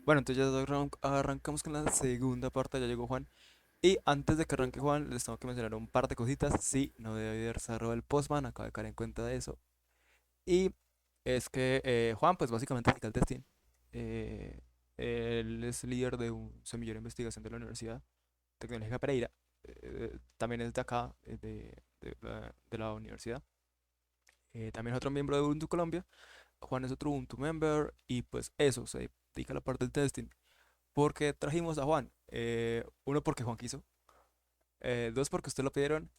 Bueno, entonces ya arrancamos con la segunda parte, ya llegó Juan. Y antes de que arranque Juan, les tengo que mencionar un par de cositas. Sí, no debe haber cerrado el postman, acabo de caer en cuenta de eso. Y es que Juan, pues básicamente es el testing. Eh, Él es líder de un semillero de investigación de la Universidad Tecnológica Pereira. También es de acá, de la universidad. También es otro miembro de Ubuntu Colombia. Juan es otro Ubuntu member y pues eso, se dedica a la parte del testing. Porque trajimos a Juan. Uno, porque Juan quiso. Dos, porque usted lo pidieron.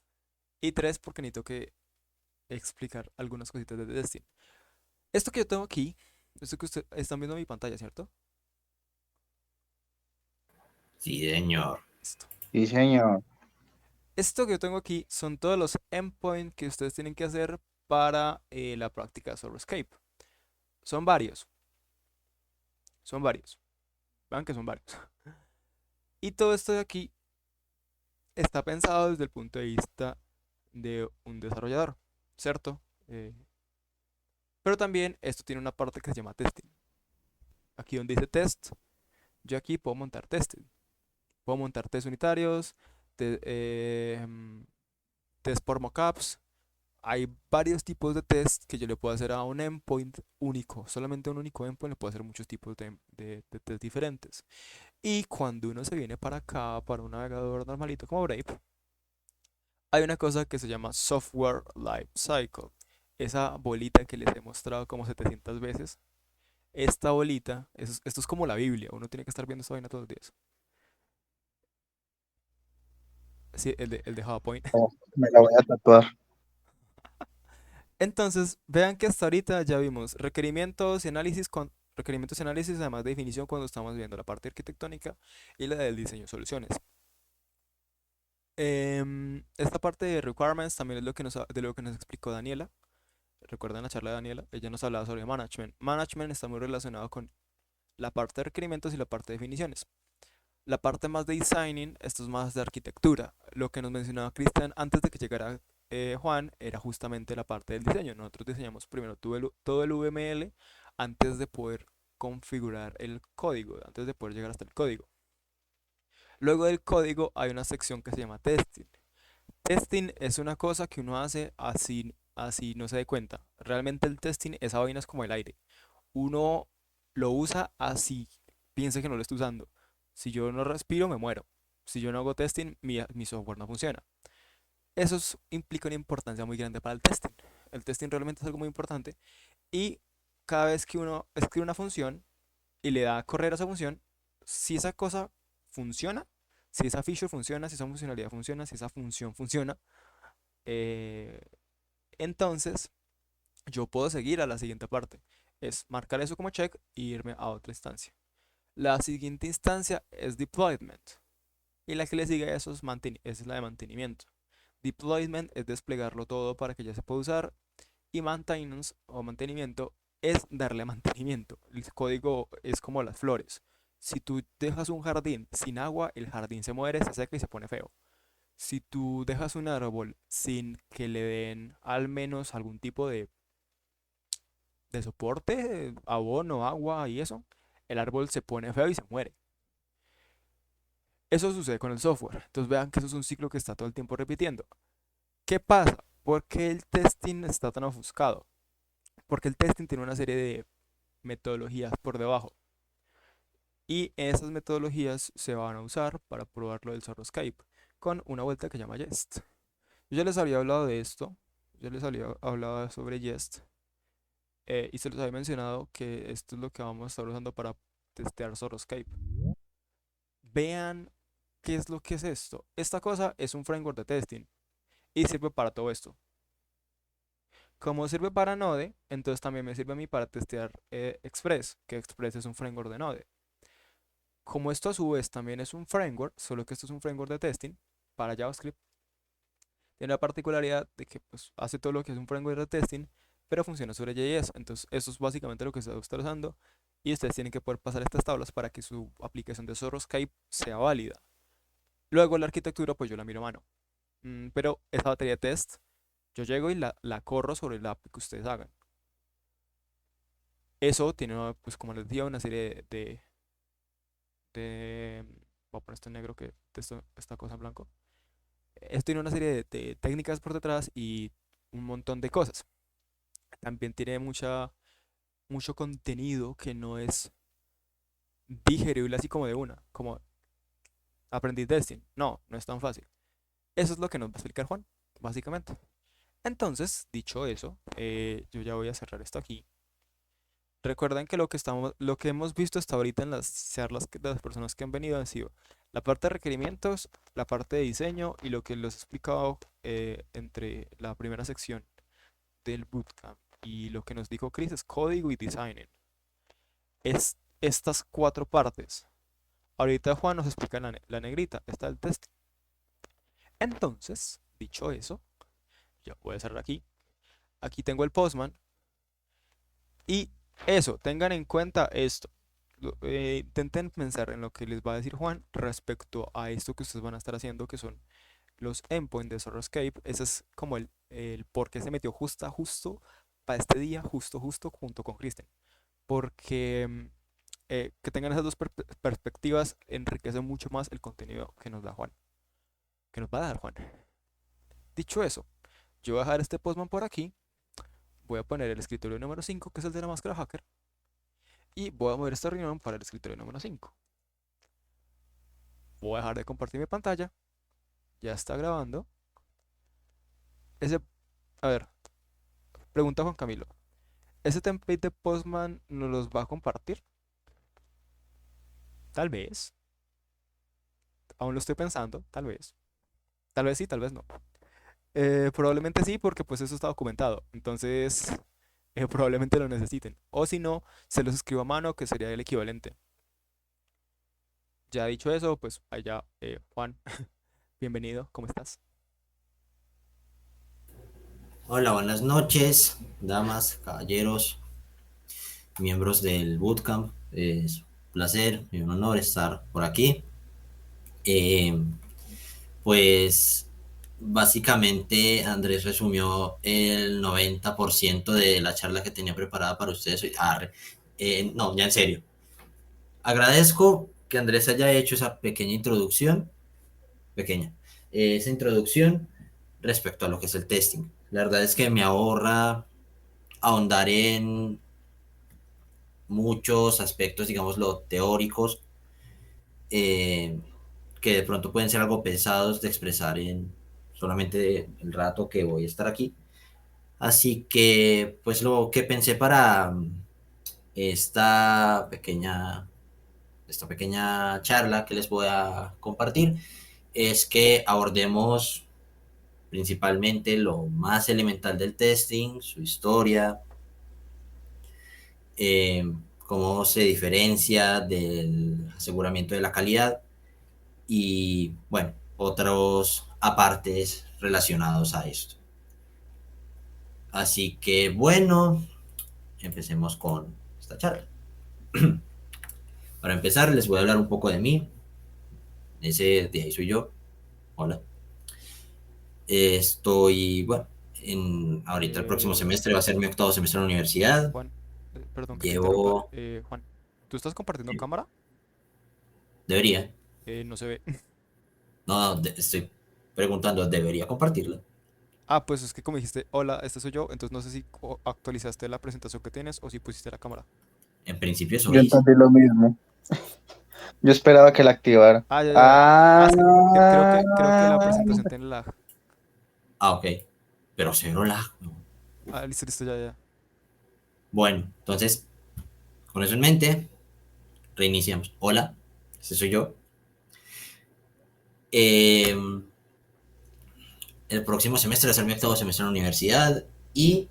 Y tres, porque necesito que explicar algunas cositas de testing. Esto que yo tengo aquí, esto que ustedes están viendo en mi pantalla, ¿cierto? Sí, señor. Esto. Sí, señor. Esto que yo tengo aquí son todos los endpoints que ustedes tienen que hacer para la práctica de Serverscape. Son varios, son varios. Vean que son varios. Y todo esto de aquí está pensado desde el punto de vista de un desarrollador, ¿cierto? Pero también esto tiene una parte que se llama testing. Aquí donde dice test, yo aquí puedo montar testing. Puedo montar test unitarios, test por mockups. Hay varios tipos de test que yo le puedo hacer a un endpoint único. Solamente a un único endpoint le puedo hacer muchos tipos de test diferentes. Y cuando uno se viene para acá, para un navegador normalito como Brave, hay una cosa que se llama Software Life Cycle. Esa bolita que les he mostrado como 700 veces. Esta bolita, esto es como la Biblia. Uno tiene que estar viendo esta vaina todos los días. Sí, el de PowerPoint. Oh, me la voy a tatuar. Entonces, vean que hasta ahorita ya vimos requerimientos y análisis, además de definición cuando estamos viendo la parte arquitectónica y la del diseño de soluciones. Esta parte de requirements también es de lo que nos explicó Daniela. ¿Recuerdan la charla de Daniela? Ella nos hablaba sobre management. Management está muy relacionado con la parte de requerimientos y la parte de definiciones. La parte más de designing, esto es más de arquitectura. Lo que nos mencionaba Cristian antes de que llegara Juan era justamente la parte del diseño. Nosotros diseñamos primero todo el VML antes de poder configurar el código, antes de poder llegar hasta el código. Luego del código hay una sección que se llama testing. Testing es una cosa que uno hace así no se dé cuenta. Realmente el testing, esa vaina es como el aire. Uno lo usa así, piense que no lo está usando. Si yo no respiro, me muero. Si yo no hago testing, mi software no funciona. Implica una importancia muy grande para el testing. El testing realmente es algo muy importante y cada vez que uno escribe una función y le da a correr a esa función, si esa cosa funciona, si esa feature funciona, si esa funcionalidad funciona, si esa función funciona, eh, entonces yo puedo seguir a la siguiente parte. Es marcar eso como check e irme a otra instancia. La siguiente instancia es deployment. Y la que le sigue a eso es la de mantenimiento. Deployment es desplegarlo todo para que ya se pueda usar. Y maintenance o mantenimiento es darle mantenimiento. El código es como las flores. Si tú dejas un jardín sin agua, el jardín se muere, se seca y se pone feo. Si tú dejas un árbol sin que le den al menos algún tipo de soporte, abono, agua y eso, el árbol se pone feo y se muere. Eso sucede con el software. Entonces vean que eso es un ciclo que está todo el tiempo repitiendo. ¿Qué pasa? ¿Por qué el testing está tan ofuscado? Porque el testing tiene una serie de metodologías por debajo. Y esas metodologías se van a usar para probar lo del Soroscape con una vuelta que se llama Jest. Yo ya les había hablado de esto, ya les había hablado sobre Jest y se les había mencionado que esto es lo que vamos a estar usando para testear Soroscape. Vean qué es lo que es esto. Esta cosa es un framework de testing y sirve para todo esto. Como sirve para Node, entonces también me sirve a mí para testear Express, que Express es un framework de Node. Como esto a su vez también es un framework, solo que esto es un framework de testing para JavaScript, tiene la particularidad de que pues, hace todo lo que es un framework de testing, pero funciona sobre JS. Entonces, eso es básicamente lo que se está usando y ustedes tienen que poder pasar estas tablas para que su aplicación de Soroscape sea válida. Luego, la arquitectura, pues yo la miro a mano. Pero esa batería de test, yo llego y la corro sobre la app que ustedes hagan. Eso tiene, pues como les decía, una serie de voy a poner esto en negro, que esta cosa en blanco. Esto tiene una serie de técnicas por detrás y un montón de cosas. También tiene mucho contenido que no es digerible así como de una, como aprendí testing. No, no es tan fácil. Eso es lo que nos va a explicar Juan, básicamente. Entonces, dicho eso, yo ya voy a cerrar esto aquí. Recuerden que lo que hemos visto hasta ahorita en las charlas de las personas que han venido han sido la parte de requerimientos, la parte de diseño y lo que les he explicado entre la primera sección del bootcamp y lo que nos dijo Chris es código y designing. Es estas cuatro partes. Ahorita Juan nos explica la negrita, está el test. Entonces, dicho eso, ya voy a cerrar aquí. Aquí tengo el Postman. Y eso, tengan en cuenta esto. Intenten pensar en lo que les va a decir Juan respecto a esto que ustedes van a estar haciendo, que son los endpoints de Soroscape. Ese es como el por qué se metió justo para este día, justo junto con Kristen. Porque que tengan esas dos perspectivas enriquece mucho más el contenido que nos da Juan, que nos va a dar Juan. Dicho eso, yo voy a dejar este Postman por aquí. Voy a poner el escritorio número 5 que es el de la máscara hacker. Y voy a mover esta reunión para el escritorio número 5. Voy a dejar de compartir mi pantalla. Ya está grabando. Ese, a ver, pregunta Juan Camilo. ¿Ese template de Postman nos los va a compartir? Tal vez. Aún lo estoy pensando, tal vez. Tal vez sí, tal vez no. Probablemente sí, porque pues eso está documentado. Entonces, probablemente lo necesiten. O si no, se los escribo a mano, que sería el equivalente. Ya dicho eso, pues allá, Juan, bienvenido, ¿cómo estás? Hola, buenas noches, damas, caballeros, miembros del bootcamp. Es un placer y un honor estar por aquí. Eh, pues básicamente Andrés resumió el 90% de la charla que tenía preparada para ustedes hoy. No, ya en serio. Agradezco que Andrés haya hecho esa pequeña introducción, pequeña, esa introducción respecto a lo que es el testing. La verdad es que me ahorra ahondar en muchos aspectos, digámoslo, teóricos, eh, que de pronto pueden ser algo pesados de expresar en solamente el rato que voy a estar aquí. Así que, pues lo que pensé para esta pequeña, esta pequeña charla que les voy a compartir es que abordemos principalmente lo más elemental del testing, su historia, eh, cómo se diferencia del aseguramiento de la calidad y, bueno, otros apartes relacionados a esto. Así que, bueno, empecemos con esta charla. Para empezar, les voy a hablar un poco de mí. Ese de ahí soy yo. Hola. Estoy, bueno, ahorita el próximo semestre va a ser mi octavo semestre en la universidad. Juan, perdón que te interrumpa. Llevo, Juan, ¿tú estás compartiendo cámara? debería, No se ve. no, estoy preguntando, debería compartirlo. Ah, pues es que como dijiste, hola, este soy yo, entonces no sé si actualizaste la presentación que tienes o si pusiste la cámara. En principio eso Yo hice. entendí lo mismo. Yo esperaba que la activara. Ah, ya, ya, ya. Ah, Ah, es que creo que la presentación tiene lag. Ah, ok. Pero cero lag. No. Ah, listo, listo, ya, ya. Bueno, entonces, con eso en mente, reiniciamos. Hola, ese soy yo. Eh, el próximo semestre va a ser mi octavo semestre en la universidad y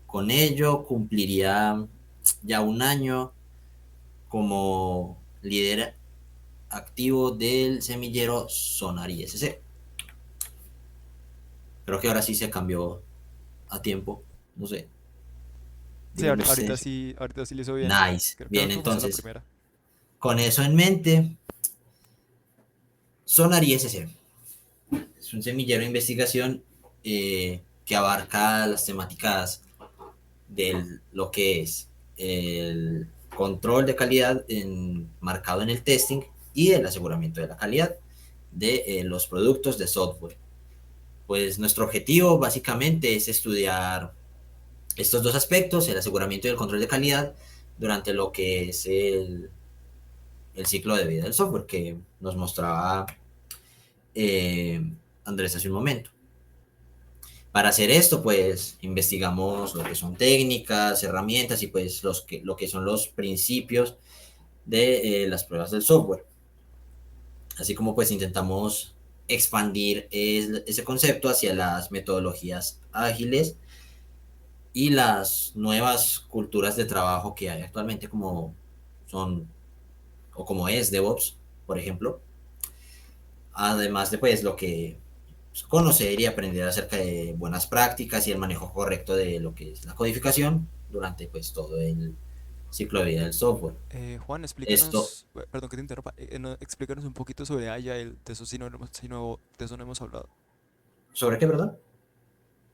con ello cumpliría ya un año como líder activo del semillero Sonar ISC. Creo que ahora sí se cambió a tiempo, no sé, Sí, díganme ustedes. ahorita sí lo hizo bien. Nice. Creo Bien, que comenzó la entonces, primera. con eso en mente, Sonar ISC es un semillero de investigación que abarca las temáticas de lo que es el control de calidad marcado en el testing y el aseguramiento de la calidad de los productos de software. Pues nuestro objetivo básicamente es estudiar estos dos aspectos, el aseguramiento y el control de calidad, durante lo que es el ciclo de vida del software que nos mostraba Andrés hace un momento. Para hacer esto, pues investigamos lo que son técnicas, herramientas y pues lo que son los principios de las pruebas del software. Así como pues intentamos expandir ese concepto hacia las metodologías ágiles y las nuevas culturas de trabajo que hay actualmente, como son o como es DevOps, por ejemplo. Además de pues lo que conocer y aprender acerca de buenas prácticas y el manejo correcto de lo que es la codificación durante pues todo el ciclo de vida del software. Juan, Esto, explícanos, perdón que te interrumpa, explícanos un poquito sobre Agile, de eso sí no, de eso no hemos hablado. ¿sobre qué, verdad?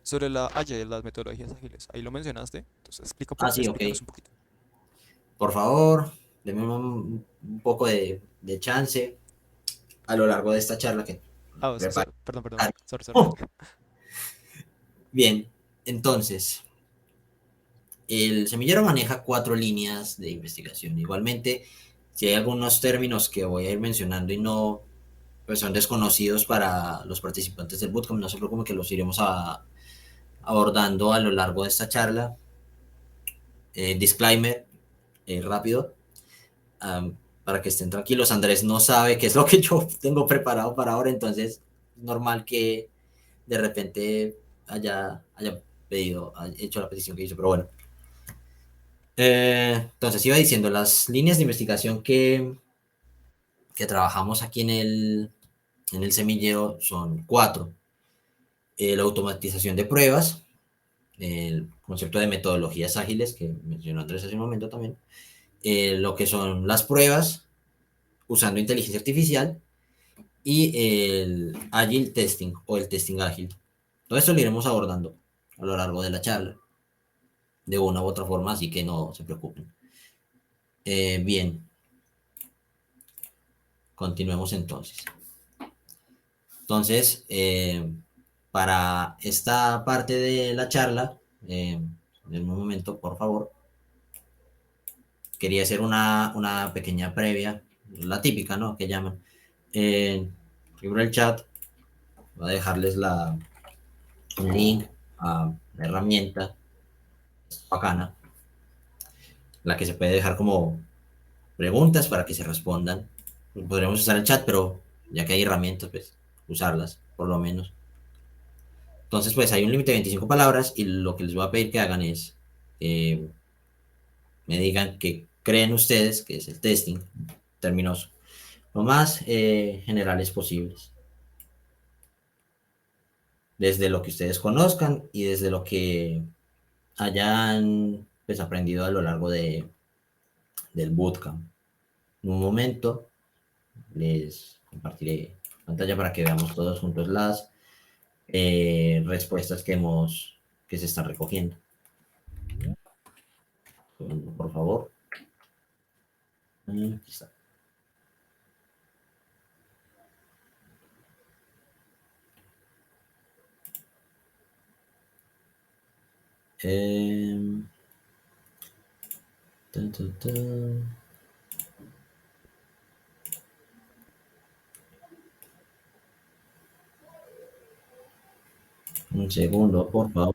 Sobre la Agile, las metodologías ágiles, ahí lo mencionaste, entonces Ah, sí, ok. explícanos un poquito. Por favor, denme un poco de chance a lo largo de esta charla que preparé. Perdón, sorry. Bien, entonces, el semillero maneja 4 líneas de investigación. Igualmente, si hay algunos términos que voy a ir mencionando y no pues son desconocidos para los participantes del bootcamp, no se preocupen que los iremos abordando a lo largo de esta charla. Disclaimer, rápido, para que estén tranquilos. Andrés no sabe qué es lo que yo tengo preparado para ahora, entonces es normal que de repente haya hecho la petición que hizo, pero bueno. Entonces iba diciendo, las líneas de investigación que trabajamos aquí en el semillero son 4. La automatización de pruebas, el concepto de metodologías ágiles que mencionó Andrés hace un momento también, lo que son las pruebas usando inteligencia artificial y el agile testing o el testing ágil. Todo esto lo iremos abordando a lo largo de la charla de una u otra forma, así que no se preocupen. Bien, continuemos entonces. Entonces, para esta parte de la charla, en un momento, por favor, quería hacer una pequeña previa, la típica, ¿no? Que llaman. Primero el chat, voy a dejarles un link a la herramienta bacana, la que se puede dejar como preguntas para que se respondan. Podríamos usar el chat, pero ya que hay herramientas, pues usarlas, por lo menos. Entonces, pues hay un límite de 25 palabras y lo que les voy a pedir que hagan es me digan qué creen ustedes que es el testing, términos lo más generales posibles, desde lo que ustedes conozcan y desde lo que hayan pues, aprendido a lo largo del bootcamp. En un momento les compartiré pantalla para que veamos todos juntos las respuestas que se están recogiendo. Por favor. Aquí está. Tan, tan, tan. Un segundo, por favor.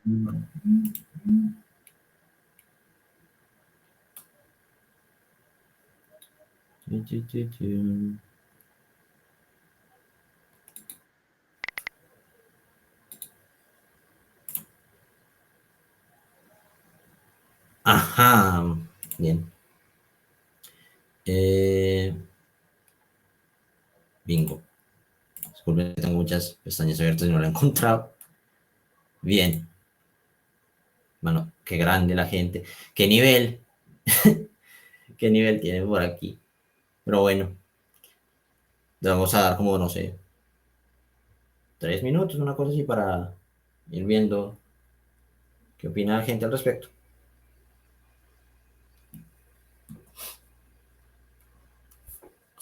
Ajá, bien. Bingo. Disculpen, tengo muchas pestañas abiertas y no lo he encontrado. Bien. Bueno, qué grande la gente. Qué nivel. Qué nivel tienen por aquí. Pero bueno, le vamos a dar como, no sé, 3 minutos, una cosa así para ir viendo qué opina la gente al respecto.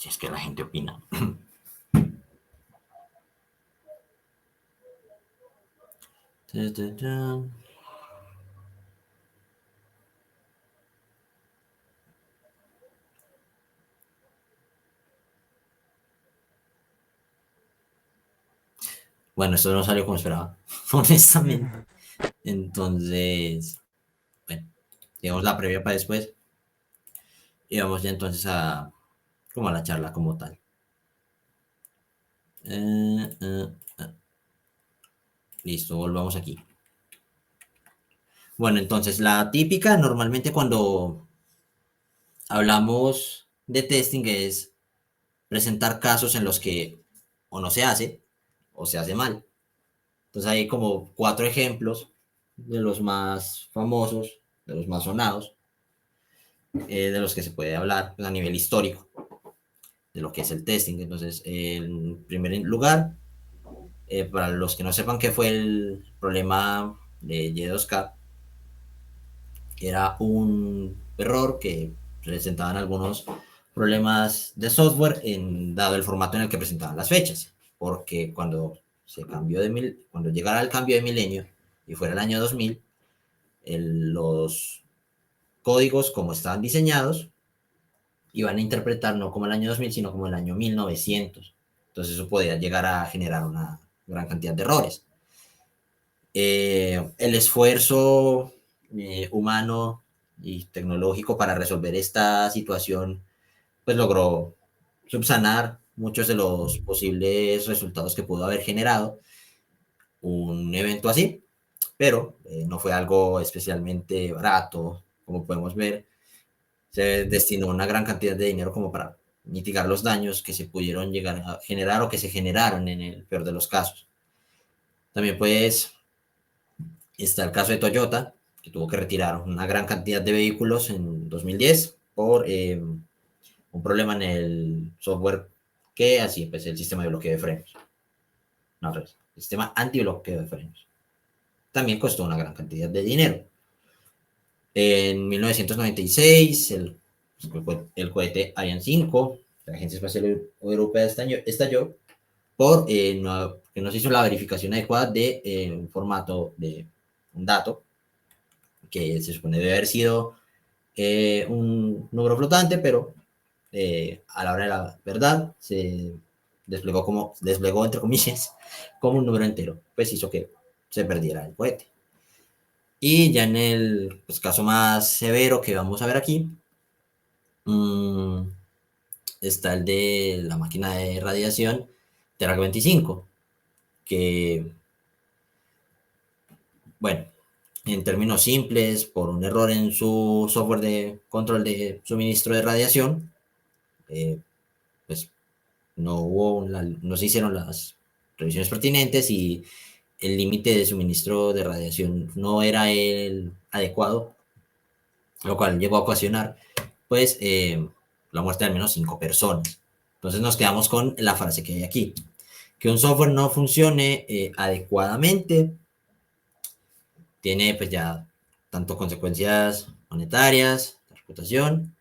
Si es que la gente opina. Bueno, esto no salió como esperaba, honestamente. Entonces, bueno, digamos la previa para después. Y vamos ya entonces a como a la charla como tal. Eh, eh, Listo, volvamos aquí. Bueno, entonces la típica normalmente cuando hablamos de testing es presentar casos en los que o no se hace o se hace mal. Entonces hay como 4 ejemplos de los más famosos, de los más sonados, de los que se puede hablar pues, a nivel histórico de lo que es el testing. Entonces, en primer lugar, para los que no sepan qué fue el problema de Y2K, era un error que presentaban algunos problemas de software dado el formato en el que presentaban las fechas, porque cuando llegara el cambio de milenio y fuera el año 2000, los códigos como estaban diseñados iban a interpretar no como el año 2000, sino como el año 1900. Entonces eso podía llegar a generar una gran cantidad de errores. El esfuerzo humano y tecnológico para resolver esta situación, pues logró subsanar muchos de los posibles resultados que pudo haber generado un evento así, pero no fue algo especialmente barato, como podemos ver. Se destinó una gran cantidad de dinero como para mitigar los daños que se pudieron llegar a generar o que se generaron en el peor de los casos. También pues está el caso de Toyota, que tuvo que retirar una gran cantidad de vehículos en 2010 por un problema en el software que así pues el sistema de bloqueo de frenos. No, el sistema antibloqueo de frenos. También costó una gran cantidad de dinero. En 1996, el cohete Ariane 5, la Agencia Espacial Europea estalló por que no se hizo la verificación adecuada de un formato de un dato que se supone debe haber sido un número flotante, pero a la hora de la verdad se desplegó entre comillas como un número entero, pues hizo que se perdiera el cohete. Y ya en el pues, caso más severo que vamos a ver aquí, está el de la máquina de radiación Terra 25, que, bueno, en términos simples, por un error en su software de control de suministro de radiación, pues no se hicieron las revisiones pertinentes y el límite de suministro de radiación no era el adecuado, lo cual llegó a ocasionar pues la muerte de al menos 5 personas. Entonces nos quedamos con la frase que hay aquí. Que un software no funcione adecuadamente tiene pues ya tanto consecuencias monetarias, de reputación,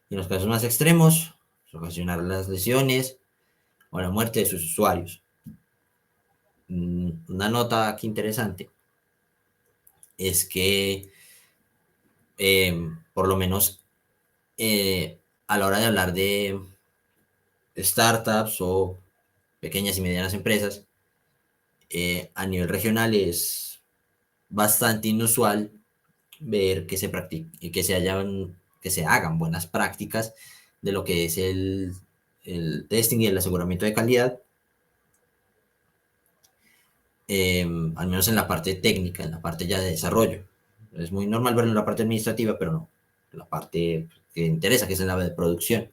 y en los casos más extremos, ocasionar las lesiones o la muerte de sus usuarios. Una nota aquí interesante es que por lo menos a la hora de hablar de startups o pequeñas y medianas empresas, a nivel regional es bastante inusual ver que se practique, que se hagan buenas prácticas de lo que es el testing y el aseguramiento de calidad, al menos en la parte técnica, en la parte ya de desarrollo. Es muy normal verlo en la parte administrativa, pero no, en la parte que interesa, que es en la de producción.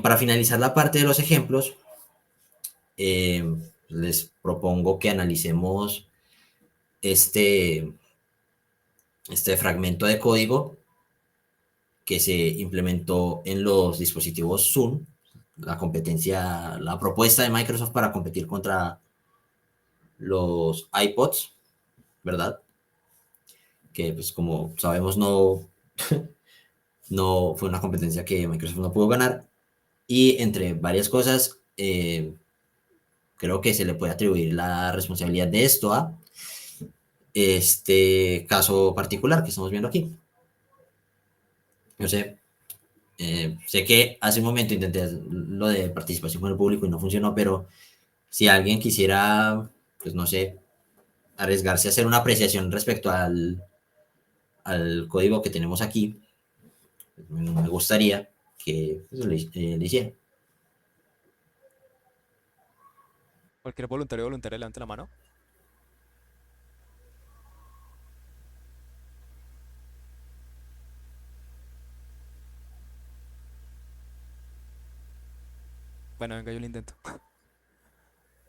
Para finalizar la parte de los ejemplos, les propongo que analicemos este, este fragmento de código que se implementó en los dispositivos Zoom, la propuesta de Microsoft para competir contra los iPods, ¿verdad? Que pues como sabemos no fue una competencia que Microsoft no pudo ganar. Y entre varias cosas, creo que se le puede atribuir la responsabilidad de esto a este caso particular que estamos viendo aquí. No sé, sé que hace un momento intenté lo de participación con el público y no funcionó, pero si alguien quisiera, pues no sé, arriesgarse a hacer una apreciación respecto al código que tenemos aquí, pues, me gustaría que pues, lo hiciera. Cualquier voluntario o voluntaria levante la mano. Bueno, venga, yo lo intento.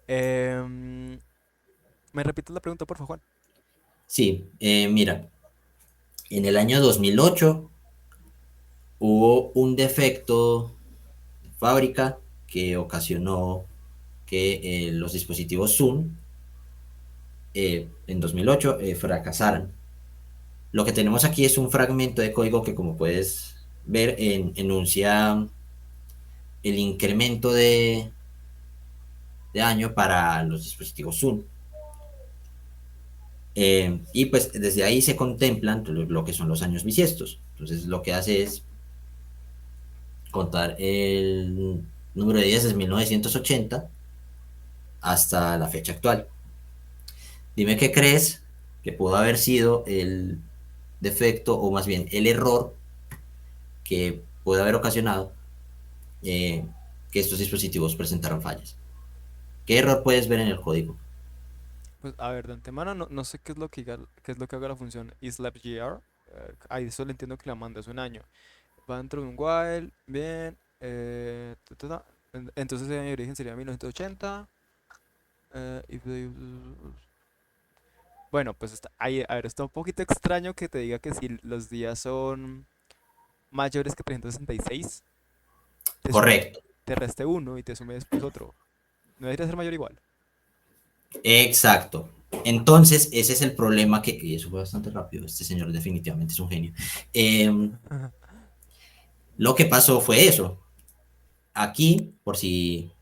Em, ¿Me repites la pregunta, por favor, Juan? Sí, mira, en el año 2008 hubo un defecto de fábrica que ocasionó que los dispositivos Zoom en 2008 fracasaran. Lo que tenemos aquí es un fragmento de código que, como puedes ver, enuncia el incremento de año para los dispositivos Zoom. Y pues desde ahí se contemplan lo que son los años bisiestos. Entonces lo que hace es contar el número de días desde 1980 hasta la fecha actual. Dime qué crees que pudo haber sido el defecto o más bien el error que puede haber ocasionado que estos dispositivos presentaran fallas. ¿Qué error puedes ver en el código? Pues a ver, de antemano no sé qué es lo que qué es lo que haga la función isLabGR. Ahí solo entiendo que la manda hace un año. Va dentro de un while, bien. Entonces el año de origen sería 1980. Bueno, pues ahí, a ver, está un poquito extraño que te diga que si los días son mayores que 366, te sume, Correcto, te reste uno y te sume después otro. ¿No debería ser mayor igual? exacto. Entonces, ese es el problema que, y eso fue bastante rápido, este señor definitivamente es un genio. Eh, lo que pasó fue eso. Aquí, por si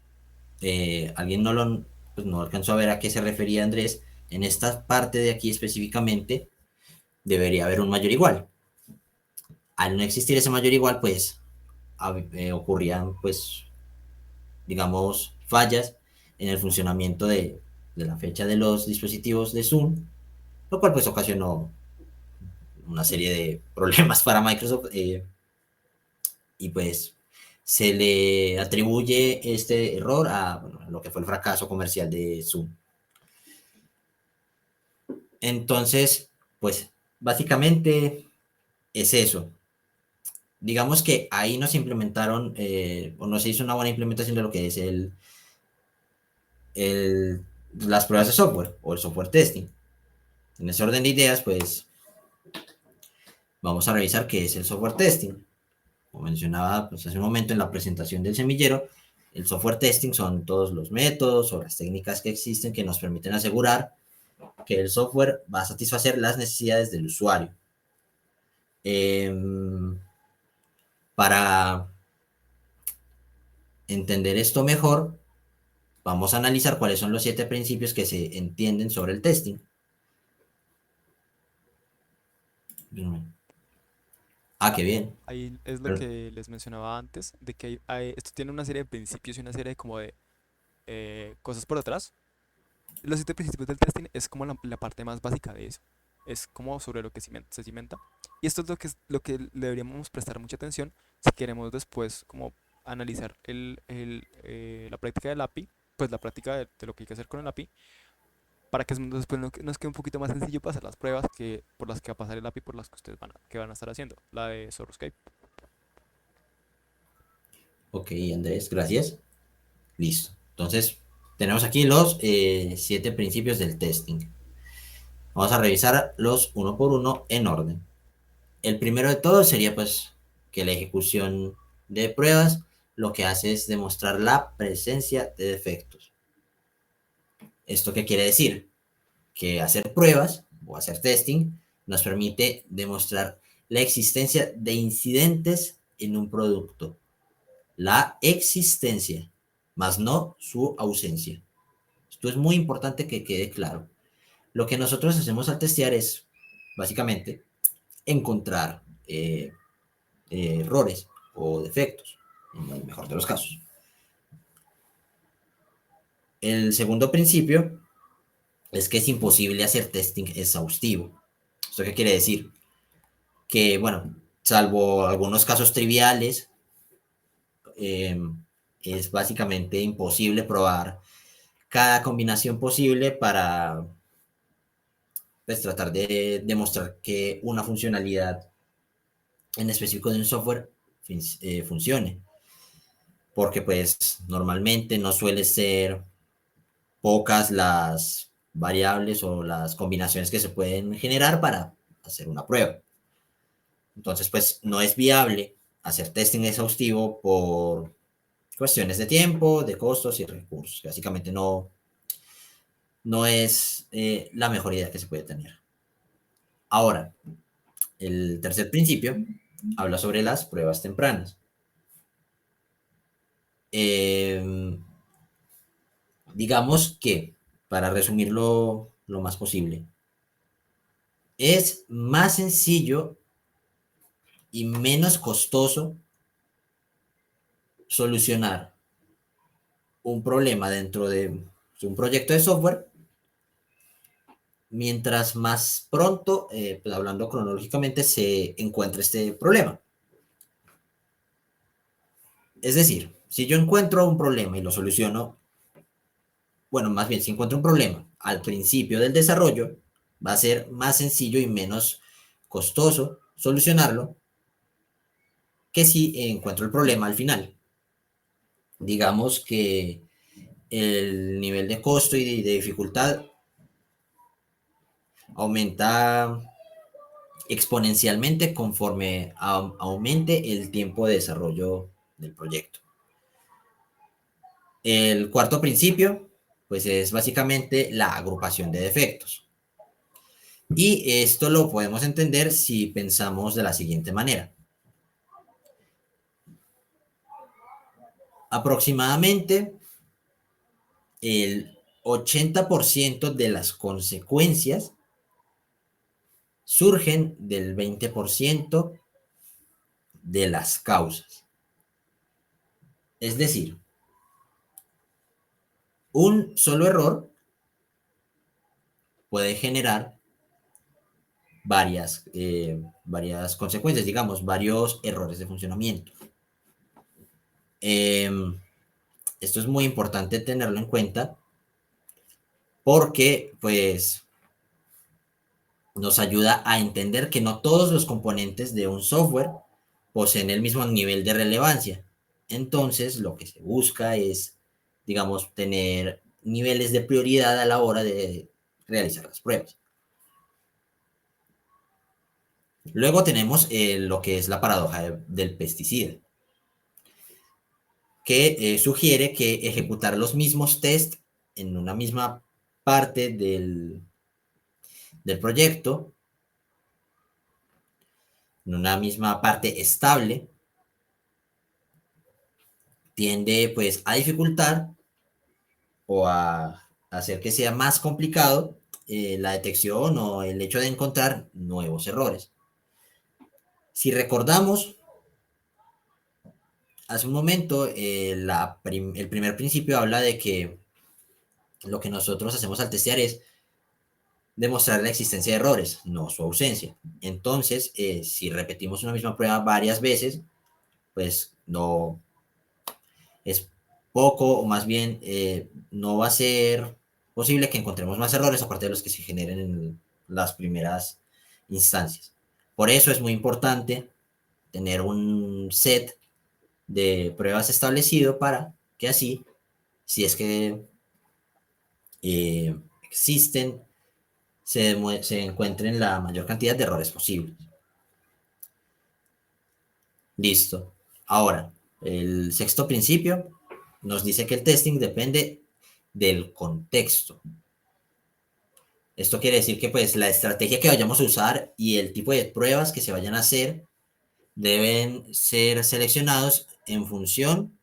alguien pues no alcanzó a ver a qué se refería Andrés, en esta parte de aquí específicamente debería haber un mayor igual. Al no existir ese mayor igual, pues ocurrían, pues, digamos, fallas en el funcionamiento de la fecha de los dispositivos de Zoom, lo cual pues ocasionó una serie de problemas para Microsoft y pues se le atribuye este error a, bueno, a lo que fue el fracaso comercial de Zoom. Entonces, pues básicamente es eso. Digamos que ahí no se implementaron o no se hizo una buena implementación de lo que es las pruebas de software o el software testing. En ese orden de ideas, pues vamos a revisar qué es el software testing. Como mencionaba pues, hace un momento en la presentación del semillero, el software testing son todos los métodos o las técnicas que existen que nos permiten asegurar que el software va a satisfacer las necesidades del usuario. Eh, para entender esto mejor, vamos a analizar cuáles son los 7 principios que se entienden sobre el testing. Ah, qué bien. Ahí es lo que les mencionaba antes, de que esto tiene una serie de principios y una serie como de cosas por detrás. Los 7 principios del testing es como la parte más básica de eso. Es como sobre lo que se cimenta. Y esto es lo que le deberíamos prestar mucha atención si queremos después como analizar la práctica del API, pues la práctica de lo que hay que hacer con el API, para que después nos quede un poquito más sencillo pasar las pruebas por las que va a pasar el API, por las que ustedes que van a estar haciendo, la de Soroscape. Ok, Andrés, gracias. Listo. Entonces, tenemos aquí los 7 principios del testing. Vamos a revisar los uno por uno en orden. El primero de todos sería pues que la ejecución de pruebas lo que hace es demostrar la presencia de defectos. ¿Esto qué quiere decir? Que hacer pruebas o hacer testing nos permite demostrar la existencia de incidentes en un producto. la existencia, más no su ausencia. Esto es muy importante que quede claro. Lo que nosotros hacemos al testear es, básicamente, encontrar errores o defectos, en el mejor de los casos. El segundo principio es que es imposible hacer testing exhaustivo. ¿Esto qué quiere decir? Que, bueno, salvo algunos casos triviales, eh, es básicamente imposible probar cada combinación posible para pues, tratar de demostrar que una funcionalidad en específico de un software funcione. Porque pues normalmente no suele ser pocas las variables o las combinaciones que se pueden generar para hacer una prueba. Entonces, pues no es viable hacer testing exhaustivo por cuestiones de tiempo, de costos y recursos. Básicamente no es la mejor idea que se puede tener. Ahora, el tercer principio habla sobre las pruebas tempranas. Digamos que, para resumirlo lo más posible, es más sencillo y menos costoso solucionar un problema dentro de un proyecto de software mientras más pronto, pues hablando cronológicamente, se encuentre este problema. Es decir, si yo encuentro un problema y lo soluciono, bueno, más bien, si encuentro un problema al principio del desarrollo, va a ser más sencillo y menos costoso solucionarlo que si encuentro el problema al final. Digamos que el nivel de costo y de dificultad aumenta exponencialmente conforme aumente el tiempo de desarrollo del proyecto. El cuarto principio, pues es básicamente la agrupación de defectos. Y esto lo podemos entender si pensamos de la siguiente manera. Aproximadamente el 80% de las consecuencias surgen del 20% de las causas. Es decir, un solo error puede generar varias consecuencias, digamos, varios errores de funcionamiento. Esto es muy importante tenerlo en cuenta porque, pues, nos ayuda a entender que no todos los componentes de un software poseen el mismo nivel de relevancia. Entonces, lo que se busca es, digamos, tener niveles de prioridad a la hora de realizar las pruebas. Luego tenemos lo que es la paradoja del pesticida, que sugiere que ejecutar los mismos tests en una misma parte del proyecto, en una misma parte estable, tiende pues a dificultar o a hacer que sea más complicado la detección o el hecho de encontrar nuevos errores. Si recordamos, hace un momento el primer principio habla de que lo que nosotros hacemos al testear es demostrar la existencia de errores, no su ausencia. Entonces, si repetimos una misma prueba varias veces, pues no es poco o más bien no va a ser posible que encontremos más errores aparte de los que se generen en las primeras instancias. Por eso es muy importante tener un set de pruebas establecido para que así, si es que existen, se encuentren la mayor cantidad de errores posibles. Listo. Ahora, el sexto principio nos dice que el testing depende del contexto. Esto quiere decir que pues la estrategia que vayamos a usar y el tipo de pruebas que se vayan a hacer deben ser seleccionados en función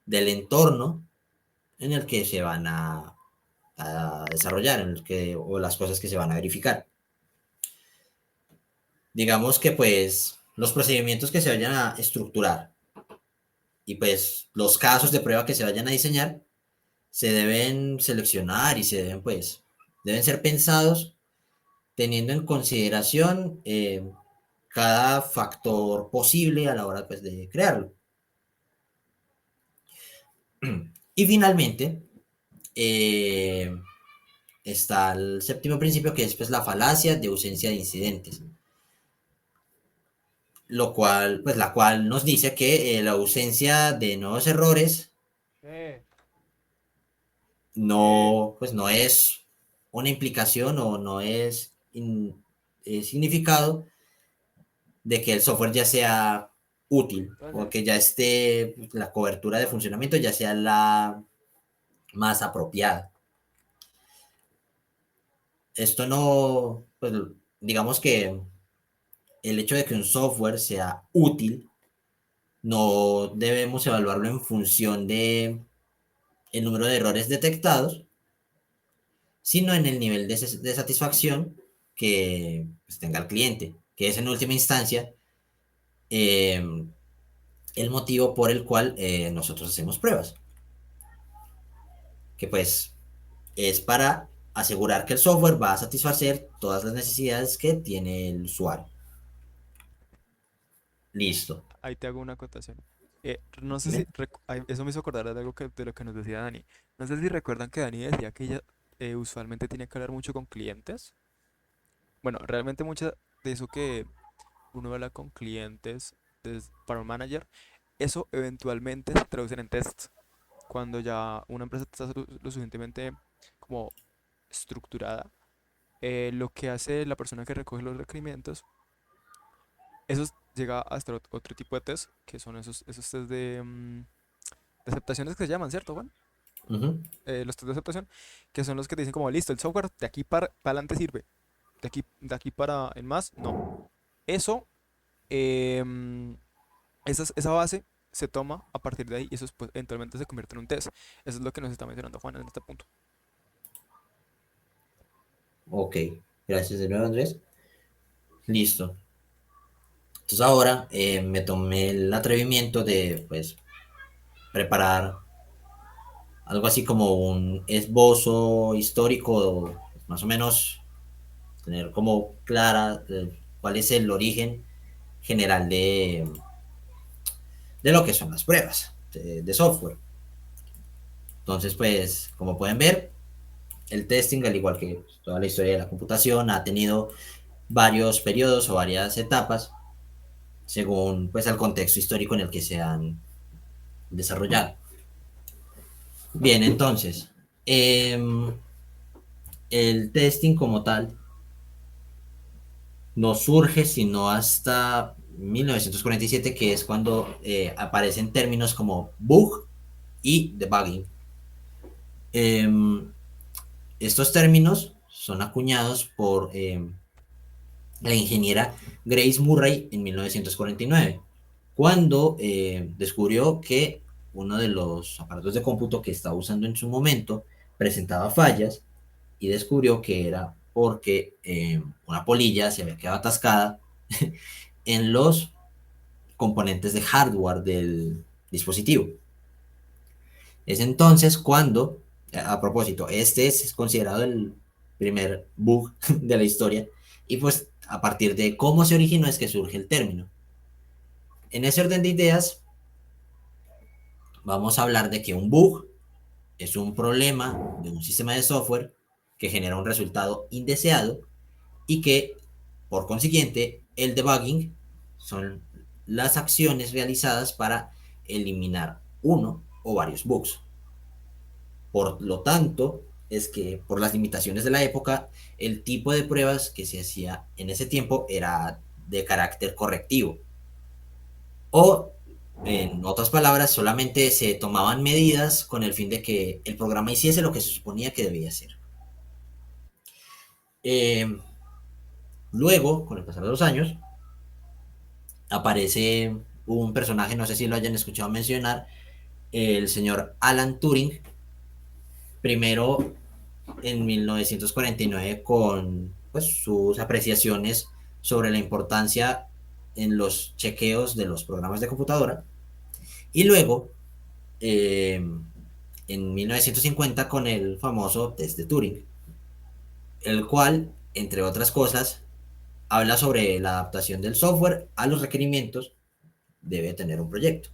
del entorno en el que se van a desarrollar, o las cosas que se van a verificar. Digamos que pues los procedimientos que se vayan a estructurar y pues los casos de prueba que se vayan a diseñar se deben seleccionar y deben ser pensados teniendo en consideración cada factor posible a la hora pues de crearlo. Y finalmente eh, está el séptimo principio, que es pues la falacia de ausencia de incidentes, la cual nos dice que la ausencia de nuevos errores no es una implicación o no es significado de que el software ya sea útil o que ya esté, la cobertura de funcionamiento ya sea la más apropiada. Esto no, pues digamos que el hecho de que un software sea útil no debemos evaluarlo en función de el número de errores detectados, sino en el nivel de satisfacción que pues, tenga el cliente, que es en última instancia eh, el motivo por el cual nosotros hacemos pruebas, que pues es para asegurar que el software va a satisfacer todas las necesidades que tiene el usuario. Listo. Ahí te hago una acotación. No sé si Dime. eso me hizo acordar de algo de lo que nos decía Dani. No sé si recuerdan que Dani decía que ella usualmente tiene que hablar mucho con clientes. Bueno, realmente mucho de eso que uno habla con clientes para un manager, eso eventualmente se traduce en tests. Cuando ya una empresa está lo suficientemente como estructurada, lo que hace la persona que recoge los requerimientos, eso llega hasta otro tipo de test, que son esos test de aceptaciones que se llaman, ¿cierto, Juan? Ujú. Los test de aceptación, que son los que te dicen como, listo, el software de aquí para adelante sirve, de aquí para en más, no. Eso, em, esa base se toma a partir de ahí y eso pues, eventualmente se convierte en un test. Eso es lo que nos está mencionando Juan en este punto. Ok, gracias de nuevo, Andrés. Listo. Entonces ahora me tomé el atrevimiento de pues preparar algo así como un esbozo histórico, más o menos tener como clara cuál es el origen general de lo que son las pruebas de software. Entonces, pues, como pueden ver, el testing, al igual que toda la historia de la computación, ha tenido varios periodos o varias etapas según pues el contexto histórico en el que se han desarrollado. Bien, entonces, el testing como tal no surge sino hasta 1947, que es cuando aparecen términos como bug y debugging. Eh, Estos términos son acuñados por la ingeniera Grace Murray en 1949, cuando descubrió que uno de los aparatos de cómputo que estaba usando en su momento presentaba fallas y descubrió que era porque una polilla se había quedado atascada en los componentes de hardware del dispositivo. Es entonces cuando, a propósito, este es considerado el primer bug de la historia y pues a partir de cómo se originó es que surge el término. En ese orden de ideas, vamos a hablar de que un bug es un problema de un sistema de software que genera un resultado indeseado y que, por consiguiente, el debugging son las acciones realizadas para eliminar uno o varios bugs. Por lo tanto, es que por las limitaciones de la época, el tipo de pruebas que se hacía en ese tiempo era de carácter correctivo. O, en otras palabras, solamente se tomaban medidas con el fin de que el programa hiciese lo que se suponía que debía hacer. Luego, con el pasar de los años, aparece un personaje, no sé si lo hayan escuchado mencionar, el señor Alan Turing, primero en 1949 con pues, sus apreciaciones sobre la importancia en los chequeos de los programas de computadora, y luego eh, en 1950 con el famoso test de Turing, el cual, entre otras cosas, habla sobre la adaptación del software a los requerimientos debe tener un proyecto.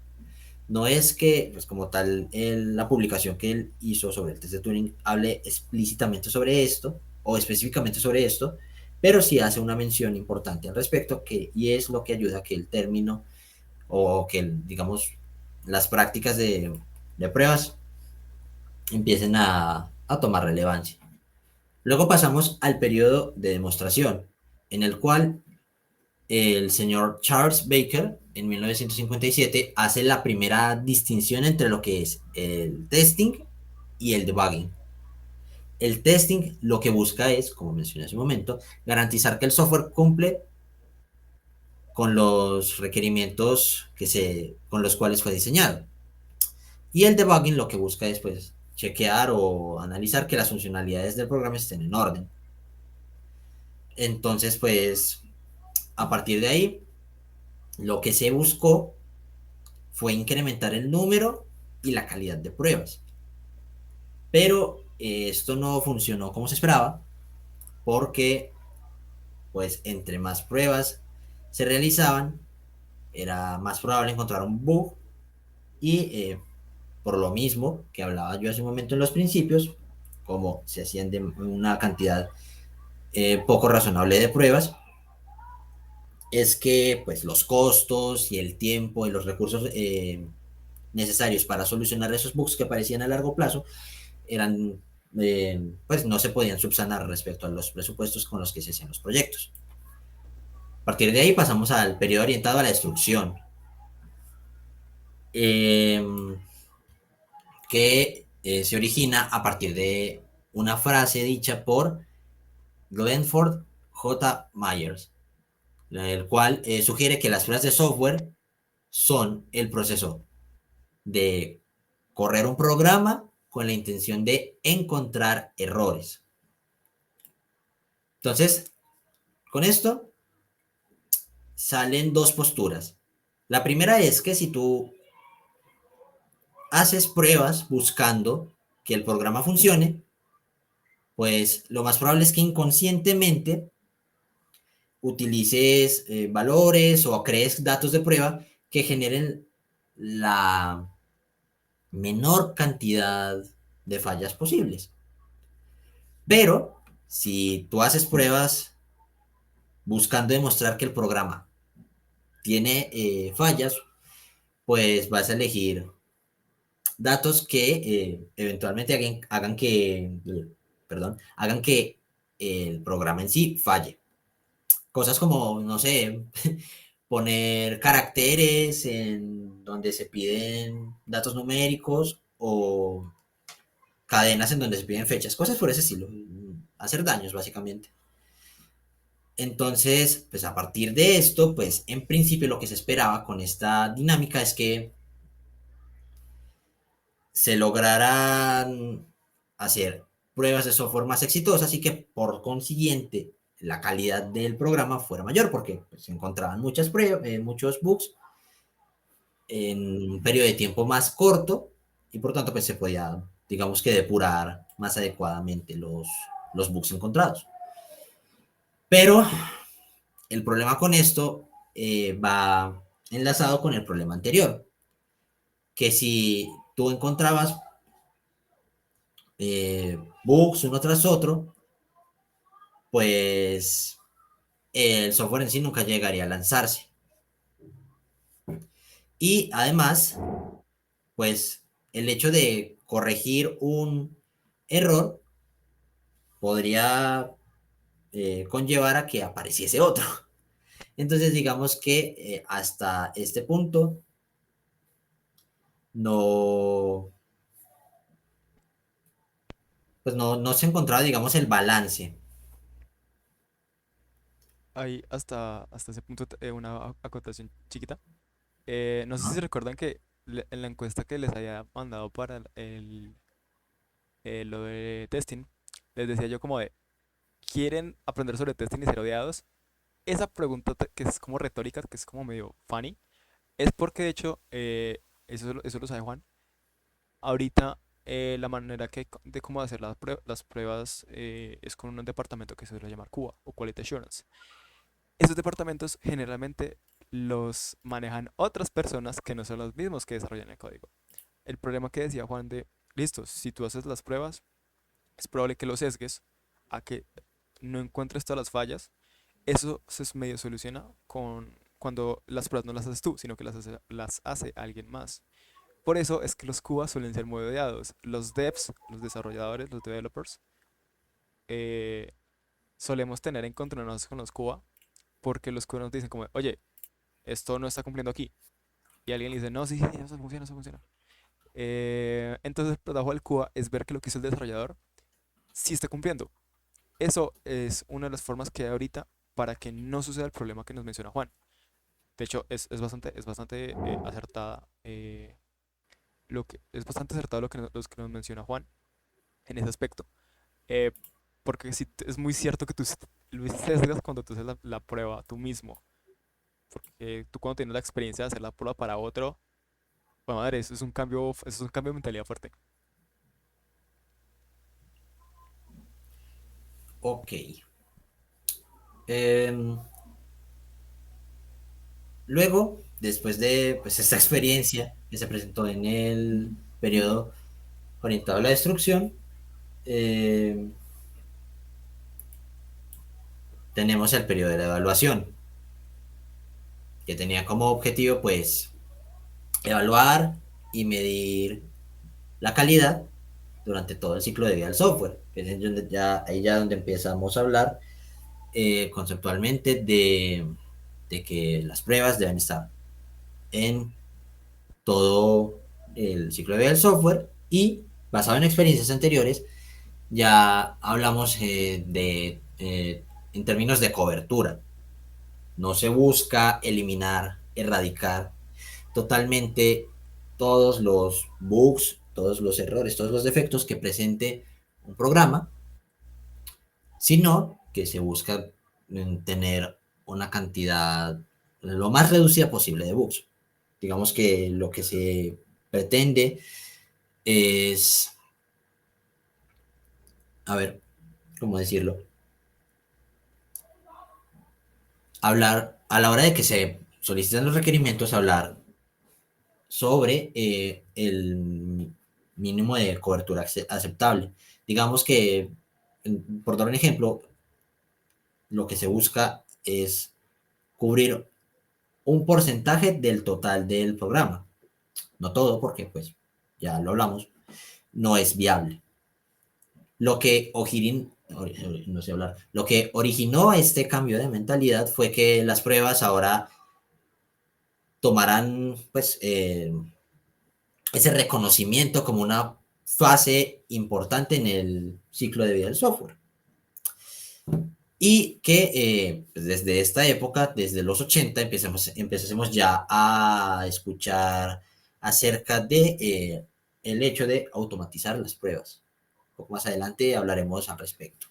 No es que, pues como tal, la publicación que él hizo sobre el test de Turing hable explícitamente sobre esto o específicamente sobre esto, pero sí hace una mención importante al respecto y es lo que ayuda a que el término o que, digamos, las prácticas de pruebas empiecen a tomar relevancia. Luego pasamos al periodo de demostración, en el cual el señor Charles Baker en 1957 hace la primera distinción entre lo que es el testing y el debugging. El testing lo que busca es, como mencioné hace un momento, garantizar que el software cumple con los requerimientos con los cuales fue diseñado. Y el debugging lo que busca es pues, chequear o analizar que las funcionalidades del programa estén en orden. Entonces, pues, a partir de ahí, lo que se buscó fue incrementar el número y la calidad de pruebas. Pero esto no funcionó como se esperaba, porque pues entre más pruebas se realizaban, era más probable encontrar un bug y por lo mismo que hablaba yo hace un momento en los principios, como se hacían de una cantidad poco razonable de pruebas, es que pues los costos y el tiempo y los recursos necesarios para solucionar esos bugs que aparecían a largo plazo eran, pues no se podían subsanar respecto a los presupuestos con los que se hacían los proyectos. A partir de ahí pasamos al periodo orientado a la destrucción, eh, que se origina a partir de una frase dicha por Glenford J. Myers, el cual sugiere que las pruebas de software son el proceso de correr un programa con la intención de encontrar errores. Entonces, con esto salen dos posturas. La primera es que si tú haces pruebas buscando que el programa funcione, pues lo más probable es que inconscientemente utilices valores o crees datos de prueba que generen la menor cantidad de fallas posibles. Pero si tú haces pruebas buscando demostrar que el programa tiene fallas, pues vas a elegir datos que eventualmente hagan que el programa en sí falle. Cosas como, no sé, poner caracteres en donde se piden datos numéricos o cadenas en donde se piden fechas, cosas por ese estilo, hacer daños básicamente. Entonces, pues a partir de esto, pues en principio lo que se esperaba con esta dinámica es que se lograran hacer pruebas de software más exitosas y que por consiguiente la calidad del programa fuera mayor porque pues, se encontraban muchas pruebas, muchos bugs en un periodo de tiempo más corto y por tanto pues se podía, digamos que depurar más adecuadamente los bugs encontrados. Pero el problema con esto va enlazado con el problema anterior, que si tú encontrabas bugs uno tras otro, pues el software en sí nunca llegaría a lanzarse. Y además, pues el hecho de corregir un error podría conllevar a que apareciese otro. Entonces, digamos que hasta este punto no, pues no se encontraba, digamos, el balance. Ahí hasta ese punto una acotación chiquita. No sé si ¿no? recuerdan que en la encuesta que les había mandado para lo de testing, les decía yo como de, ¿quieren aprender sobre testing y ser odiados? Esa pregunta que es como retórica, que es como medio funny, es porque de hecho, eso lo sabe Juan, ahorita la manera de cómo hacer las pruebas es con un departamento que se suele llamar QA o Quality Assurance. Esos departamentos generalmente los manejan otras personas que no son los mismos que desarrollan el código. El problema que decía Juan de, listo, si tú haces las pruebas, es probable que lo sesgues a que no encuentres todas las fallas. Eso se medio soluciona cuando las pruebas no las haces tú, sino que las hace alguien más. Por eso es que los QA suelen ser muy odiados. Los devs, los desarrolladores, los developers, eh, solemos tener encontronazos con los QA porque los QA nos dicen como, oye, esto no está cumpliendo aquí. Y alguien le dice, no, sí, sí, eso funciona, eso funciona. Entonces el trabajo del QA es ver que lo que hizo el desarrollador sí está cumpliendo. Eso es una de las formas que hay ahorita para que no suceda el problema que nos menciona Juan. De hecho, es bastante acertada es bastante acertado lo que nos menciona Juan en ese aspecto. Eh, porque sí, es muy cierto que lo sesgas cuando tú haces la prueba tú mismo. Porque tú cuando tienes la experiencia de hacer la prueba para otro, bueno, madre, eso es un cambio de mentalidad fuerte. Ok. Em, Luego, después de pues, esta experiencia que se presentó en el periodo orientado a la destrucción, em, tenemos el periodo de la evaluación, que tenía como objetivo pues evaluar y medir la calidad durante todo el ciclo de vida del software, que es donde ahí ya donde empezamos a hablar conceptualmente de que las pruebas deben estar en todo el ciclo de vida del software y basado en experiencias anteriores ya hablamos en términos de cobertura. No se busca eliminar, erradicar totalmente todos los bugs, todos los errores, todos los defectos que presente un programa, sino que se busca tener una cantidad lo más reducida posible de bugs. Digamos que lo que se pretende es, a ver, ¿cómo decirlo? Hablar, a la hora de que se solicitan los requerimientos, hablar sobre el mínimo de cobertura aceptable. Digamos que, por dar un ejemplo, lo que se busca es cubrir un porcentaje del total del programa. No todo, porque pues ya lo hablamos, no es viable. Lo que no sé hablar, lo que originó este cambio de mentalidad fue que las pruebas ahora tomarán pues ese reconocimiento como una fase importante en el ciclo de vida del software. Y que pues, desde esta época, desde los 80, empecemos ya a escuchar acerca de el hecho de automatizar las pruebas. Un poco más adelante hablaremos al respecto.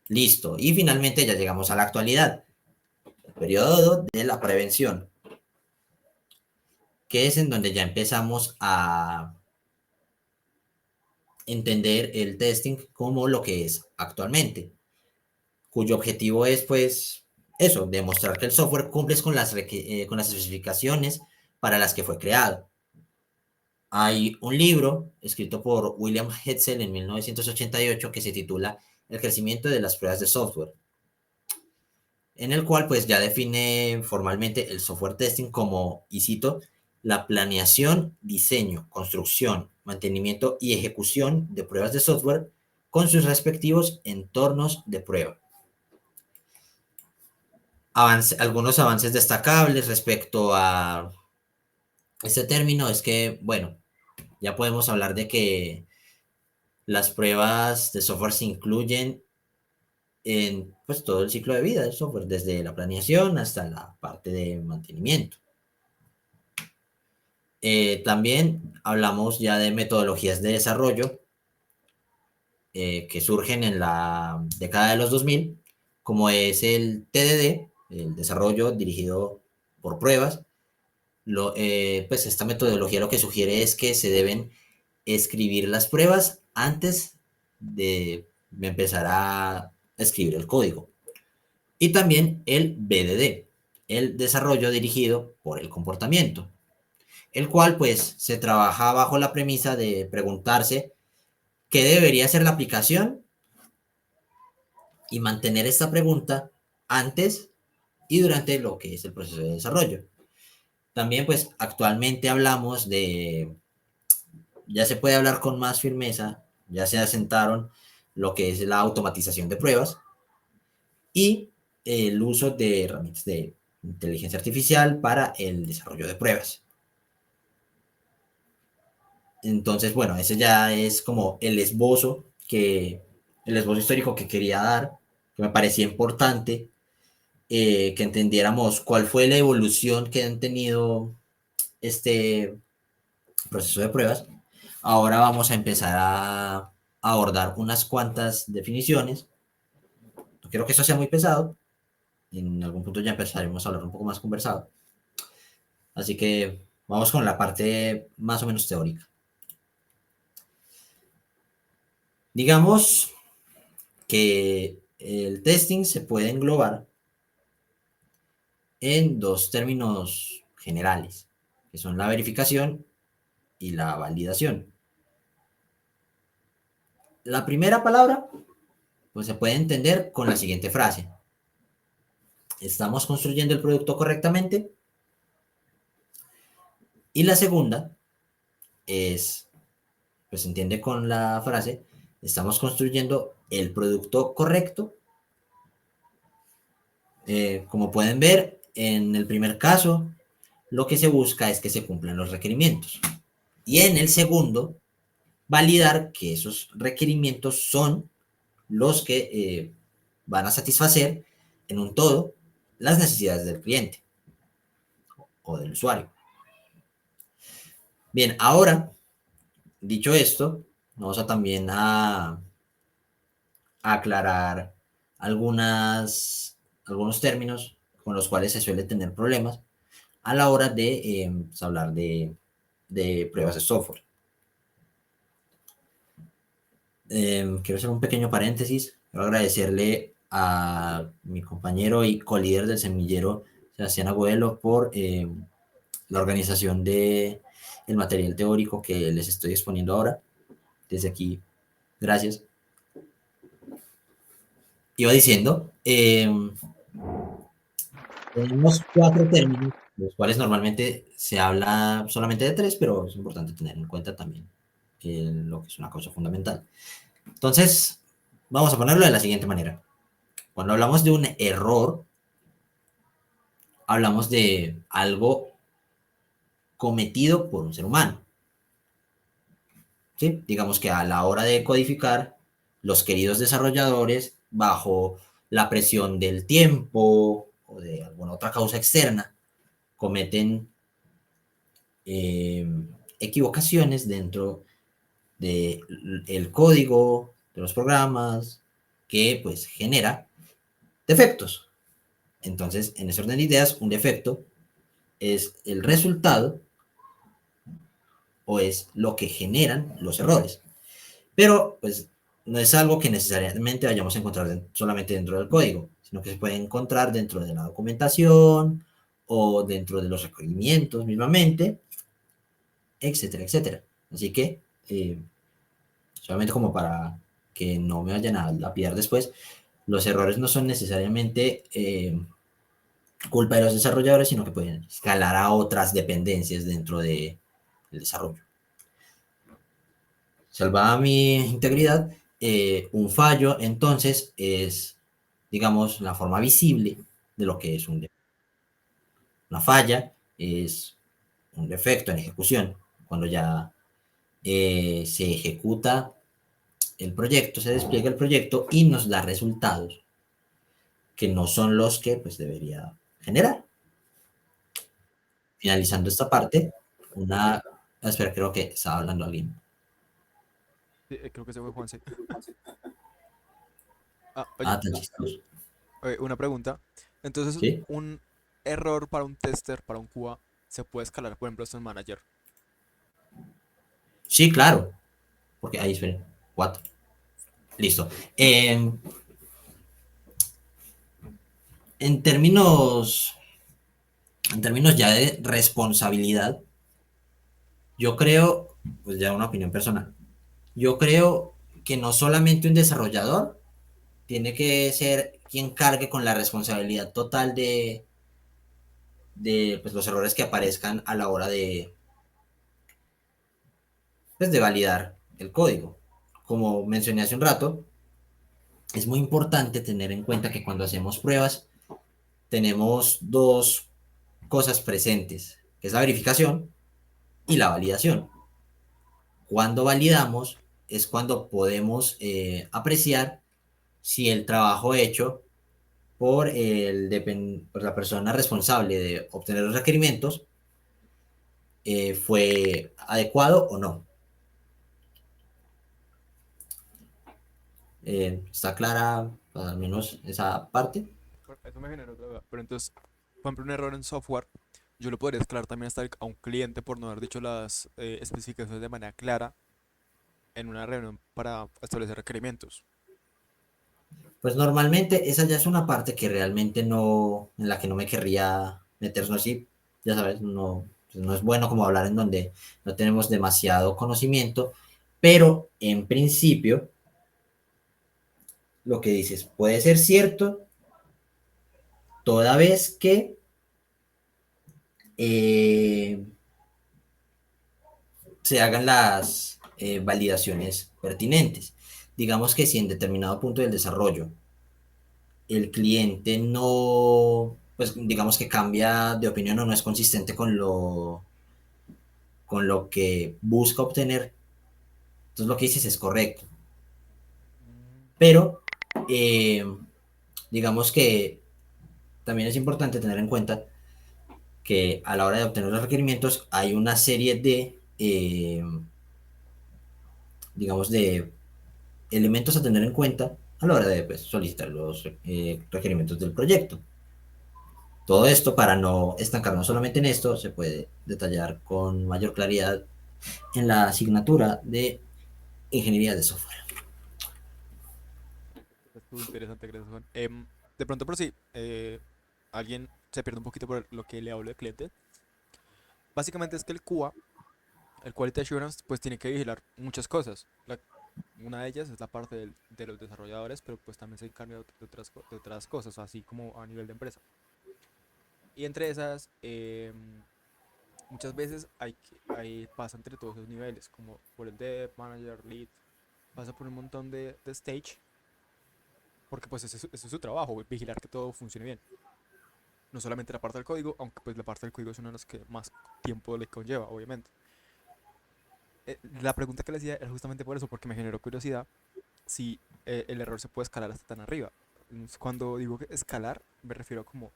Listo. Y finalmente ya llegamos a la actualidad, el periodo de la prevención, que es en donde ya empezamos a entender el testing como lo que es actualmente, cuyo objetivo es, pues, eso, demostrar que el software cumple con las especificaciones para las que fue creado. Hay un libro escrito por William Hetzel en 1988 que se titula El crecimiento de las pruebas de software, en el cual pues ya define formalmente el software testing como, y cito, la planeación, diseño, construcción, mantenimiento y ejecución de pruebas de software con sus respectivos entornos de prueba. Algunos avances destacables respecto a este término es que, bueno, ya podemos hablar de que las pruebas de software se incluyen en pues, todo el ciclo de vida del software, desde la planeación hasta la parte de mantenimiento. También hablamos ya de metodologías de desarrollo que surgen en la década de los 2000, como es el TDD, el desarrollo dirigido por pruebas. Pues esta metodología lo que sugiere es que se deben escribir las pruebas antes de empezar a escribir el código. Y también el BDD, el desarrollo dirigido por el comportamiento, el cual pues se trabaja bajo la premisa de preguntarse qué debería ser la aplicación y mantener esta pregunta antes y durante lo que es el proceso de desarrollo. También pues actualmente hablamos de, ya se puede hablar con más firmeza, ya se asentaron lo que es la automatización de pruebas y el uso de herramientas de inteligencia artificial para el desarrollo de pruebas. Entonces, bueno, ese ya es como el esbozo histórico que quería dar, que me parecía importante que entendiéramos cuál fue la evolución que han tenido este proceso de pruebas. Ahora vamos a empezar a abordar unas cuantas definiciones. No quiero que eso sea muy pesado. En algún punto ya empezaremos a hablar un poco más conversado. Así que vamos con la parte más o menos teórica. Digamos que el testing se puede englobar en dos términos generales, que son la verificación y la validación. La primera palabra, pues se puede entender con la siguiente frase. ¿Estamos construyendo el producto correctamente? Y la segunda es, pues se entiende con la frase, ¿estamos construyendo el producto correcto? Como pueden ver, en el primer caso, lo que se busca es que se cumplan los requerimientos. Y en el segundo, validar que esos requerimientos son los que van a satisfacer en un todo las necesidades del cliente o del usuario. Bien, ahora, dicho esto, vamos a también a aclarar algunos términos con los cuales se suele tener problemas a la hora de pues, hablar de pruebas de software. Quiero hacer un pequeño paréntesis. Quiero agradecerle a mi compañero y colíder del semillero, Sebastián Agüelo, por la organización de el material teórico que les estoy exponiendo ahora. Desde aquí, gracias. Iba diciendo, tenemos 4 términos, los cuales normalmente se habla solamente de 3, pero es importante tener en cuenta también lo que es una cosa fundamental. Entonces, vamos a ponerlo de la siguiente manera. Cuando hablamos de un error, hablamos de algo cometido por un ser humano. ¿Sí? Digamos que a la hora de codificar, los queridos desarrolladores, bajo la presión del tiempo o de alguna otra causa externa, cometen equivocaciones dentro del código de los programas que pues genera defectos. Entonces, en ese orden de ideas, un defecto es el resultado o es lo que generan los errores. Pero, pues, no es algo que necesariamente vayamos a encontrar solamente dentro del código, sino que se puede encontrar dentro de la documentación o dentro de los requerimientos mismamente, etcétera, etcétera. Así que, solamente como para que no me vayan a lapidar después, los errores no son necesariamente culpa de los desarrolladores, sino que pueden escalar a otras dependencias dentro del desarrollo. Salvada mi integridad, un fallo entonces es, digamos, la forma visible de lo que es un defecto. Una falla es un defecto en ejecución, cuando ya se ejecuta el proyecto, se despliega el proyecto y nos da resultados que no son los que pues debería generar. Finalizando esta parte, una... Espera, creo que estaba hablando alguien. Sí, creo que se fue Juanse. Ah, oye, Ah, tan chistoso. una pregunta. Entonces, ¿Sí? un error para un tester, para un QA, se puede escalar, por ejemplo, esto en Manager. Sí, claro. Porque ahí, esperen. Cuatro. Listo. En términos, en términos ya de responsabilidad, yo creo, pues ya una opinión personal, yo creo que no solamente un desarrollador tiene que ser quien cargue con la responsabilidad total de pues, los errores que aparezcan a la hora pues, de validar el código. Como mencioné hace un rato, es muy importante tener en cuenta que cuando hacemos pruebas tenemos dos cosas presentes, que es la verificación y la validación. Cuando validamos es cuando podemos apreciar si el trabajo hecho por la persona responsable de obtener los requerimientos fue adecuado o no. ¿Está clara al menos esa parte? Eso me generó otra duda. Pero entonces, por ejemplo, un error en software, yo lo podría escalar también hasta a un cliente por no haber dicho las especificaciones de manera clara en una reunión para establecer requerimientos. Pues normalmente esa ya es una parte que realmente no, en la que no me querría meternos así, ya sabes, no, pues no es bueno como hablar en donde no tenemos demasiado conocimiento, pero en principio lo que dices puede ser cierto toda vez que eh, se hagan las validaciones pertinentes. Digamos que si en determinado punto del desarrollo el cliente no, pues digamos que cambia de opinión o no es consistente con lo que busca obtener, entonces lo que dices es correcto. Mm. Pero eh, digamos que también es importante tener en cuenta que a la hora de obtener los requerimientos hay una serie de, digamos, de elementos a tener en cuenta a la hora de pues, solicitar los requerimientos del proyecto. Todo esto, para no estancarnos solamente en esto, se puede detallar con mayor claridad en la asignatura de Ingeniería de Software. Estuvo interesante, gracias, Juan. De pronto, por si alguien se pierde un poquito por lo que le hablo de cliente, básicamente es que el QA, el Quality Assurance, pues tiene que vigilar muchas cosas. Una de ellas es la parte de los desarrolladores, pero pues también se encarga de otras cosas, así como a nivel de empresa. Y entre esas, muchas veces pasa entre todos esos niveles, como por el dev, manager, lead, pasa por un montón de stage, porque pues ese es su trabajo, vigilar que todo funcione bien. No solamente la parte del código, aunque pues la parte del código es una de las que más tiempo le conlleva, obviamente. La pregunta que le hacía era justamente por eso, porque me generó curiosidad si el error se puede escalar hasta tan arriba. Cuando digo que escalar, me refiero a como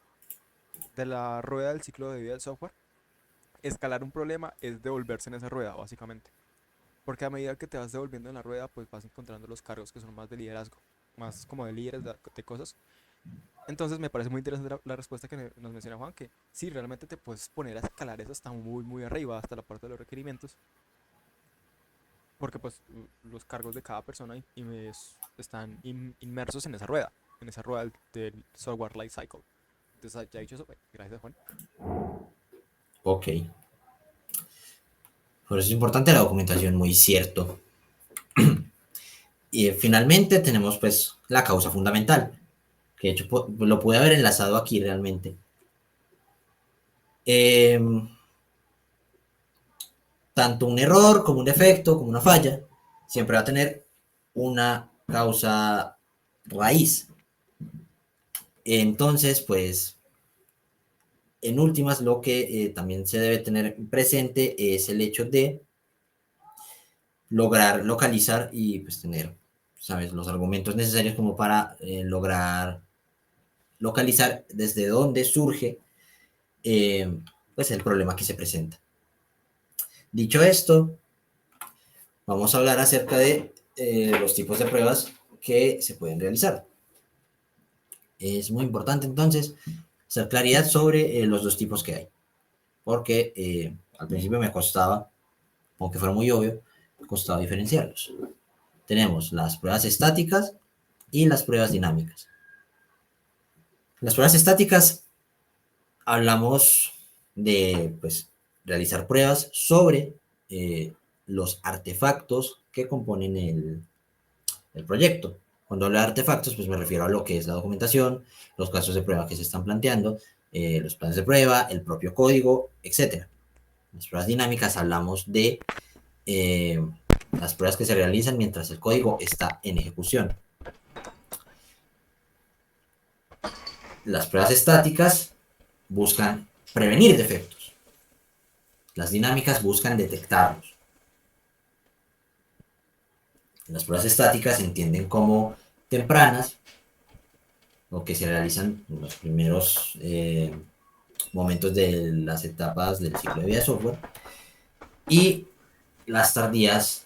de la rueda del ciclo de vida del software. Escalar un problema es devolverse en esa rueda, básicamente. Porque a medida que te vas devolviendo en la rueda, pues vas encontrando los cargos que son más de liderazgo, más como de líderes de cosas. Entonces me parece muy interesante la respuesta que nos menciona Juan, que sí, realmente te puedes poner a escalar eso hasta muy, muy arriba, hasta la parte de los requerimientos, porque pues los cargos de cada persona están inmersos en esa rueda del software lifecycle. Entonces, ya dicho eso, gracias Juan. Ok. Por eso es importante la documentación, muy cierto. Y finalmente tenemos pues la causa fundamental, que de hecho lo pude haber enlazado aquí realmente. Eh, Tanto un error como un defecto, como una falla, siempre va a tener una causa raíz. Entonces, pues, en últimas, lo que también se debe tener presente es el hecho de lograr localizar y pues tener, sabes, los argumentos necesarios como para lograr localizar desde dónde surge pues el problema que se presenta. Dicho esto, vamos a hablar acerca de los tipos de pruebas que se pueden realizar. Es muy importante entonces hacer claridad sobre los dos tipos que hay, porque al principio me costaba, aunque fuera muy obvio, me costaba diferenciarlos. Tenemos las pruebas estáticas y las pruebas dinámicas. Las pruebas estáticas hablamos de pues, realizar pruebas sobre los artefactos que componen el proyecto. Cuando hablo de artefactos, pues me refiero a lo que es la documentación, los casos de prueba que se están planteando, los planes de prueba, el propio código, etc. Las pruebas dinámicas hablamos de eh, las pruebas que se realizan mientras el código está en ejecución. Las pruebas estáticas buscan prevenir defectos. Las dinámicas buscan detectarlos. Las pruebas estáticas se entienden como tempranas o que se realizan en los primeros momentos de las etapas del ciclo de vida de software. Y las tardías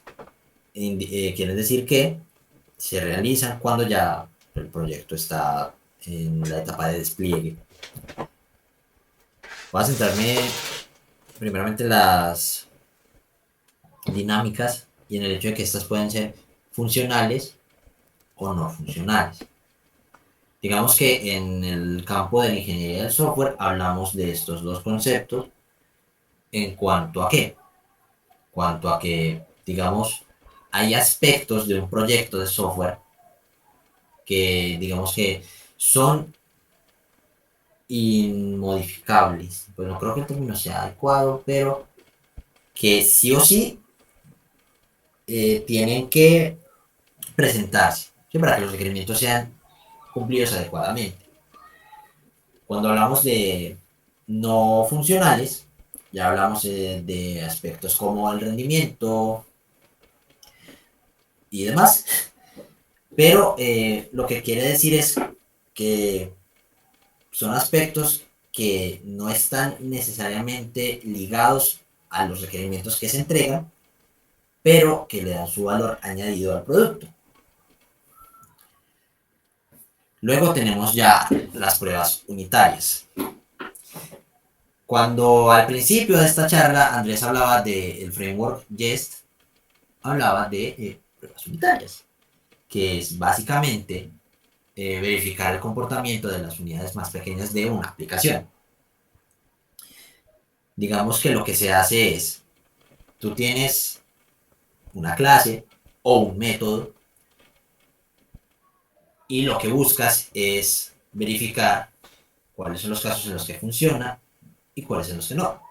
quieren decir que se realizan cuando ya el proyecto está en la etapa de despliegue. Voy a centrarme primeramente en las dinámicas y en el hecho de que estas pueden ser funcionales o no funcionales. Digamos que en el campo de la ingeniería del software hablamos de estos dos conceptos en cuanto a qué, cuanto a que, digamos, hay aspectos de un proyecto de software que, digamos que son inmodificables. Pues no creo que el término sea adecuado, pero que sí o sí tienen que presentarse, ¿sí? Para que los requerimientos sean cumplidos adecuadamente. Cuando hablamos de no funcionales, ya hablamos de aspectos como el rendimiento y demás, pero lo que quiere decir es que son aspectos que no están necesariamente ligados a los requerimientos que se entregan, pero que le dan su valor añadido al producto. Luego tenemos ya las pruebas unitarias. Cuando al principio de esta charla Andrés hablaba del framework Jest, hablaba de pruebas unitarias, que es básicamente verificar el comportamiento de las unidades más pequeñas de una aplicación. Digamos que lo que se hace es, tú tienes una clase o un método y lo que buscas es verificar cuáles son los casos en los que funciona y cuáles en los que no.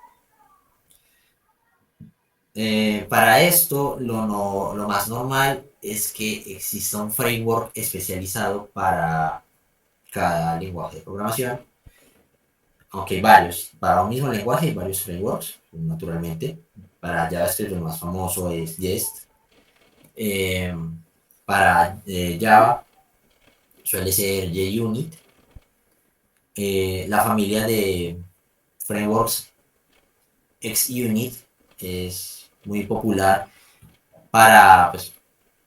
Para esto, lo más normal es que exista un framework especializado para cada lenguaje de programación, aunque hay varios. Para un mismo lenguaje hay varios frameworks, naturalmente. Para JavaScript el más famoso es Jest. Eh, para Java suele ser JUnit. La familia de frameworks XUnit es muy popular para pues,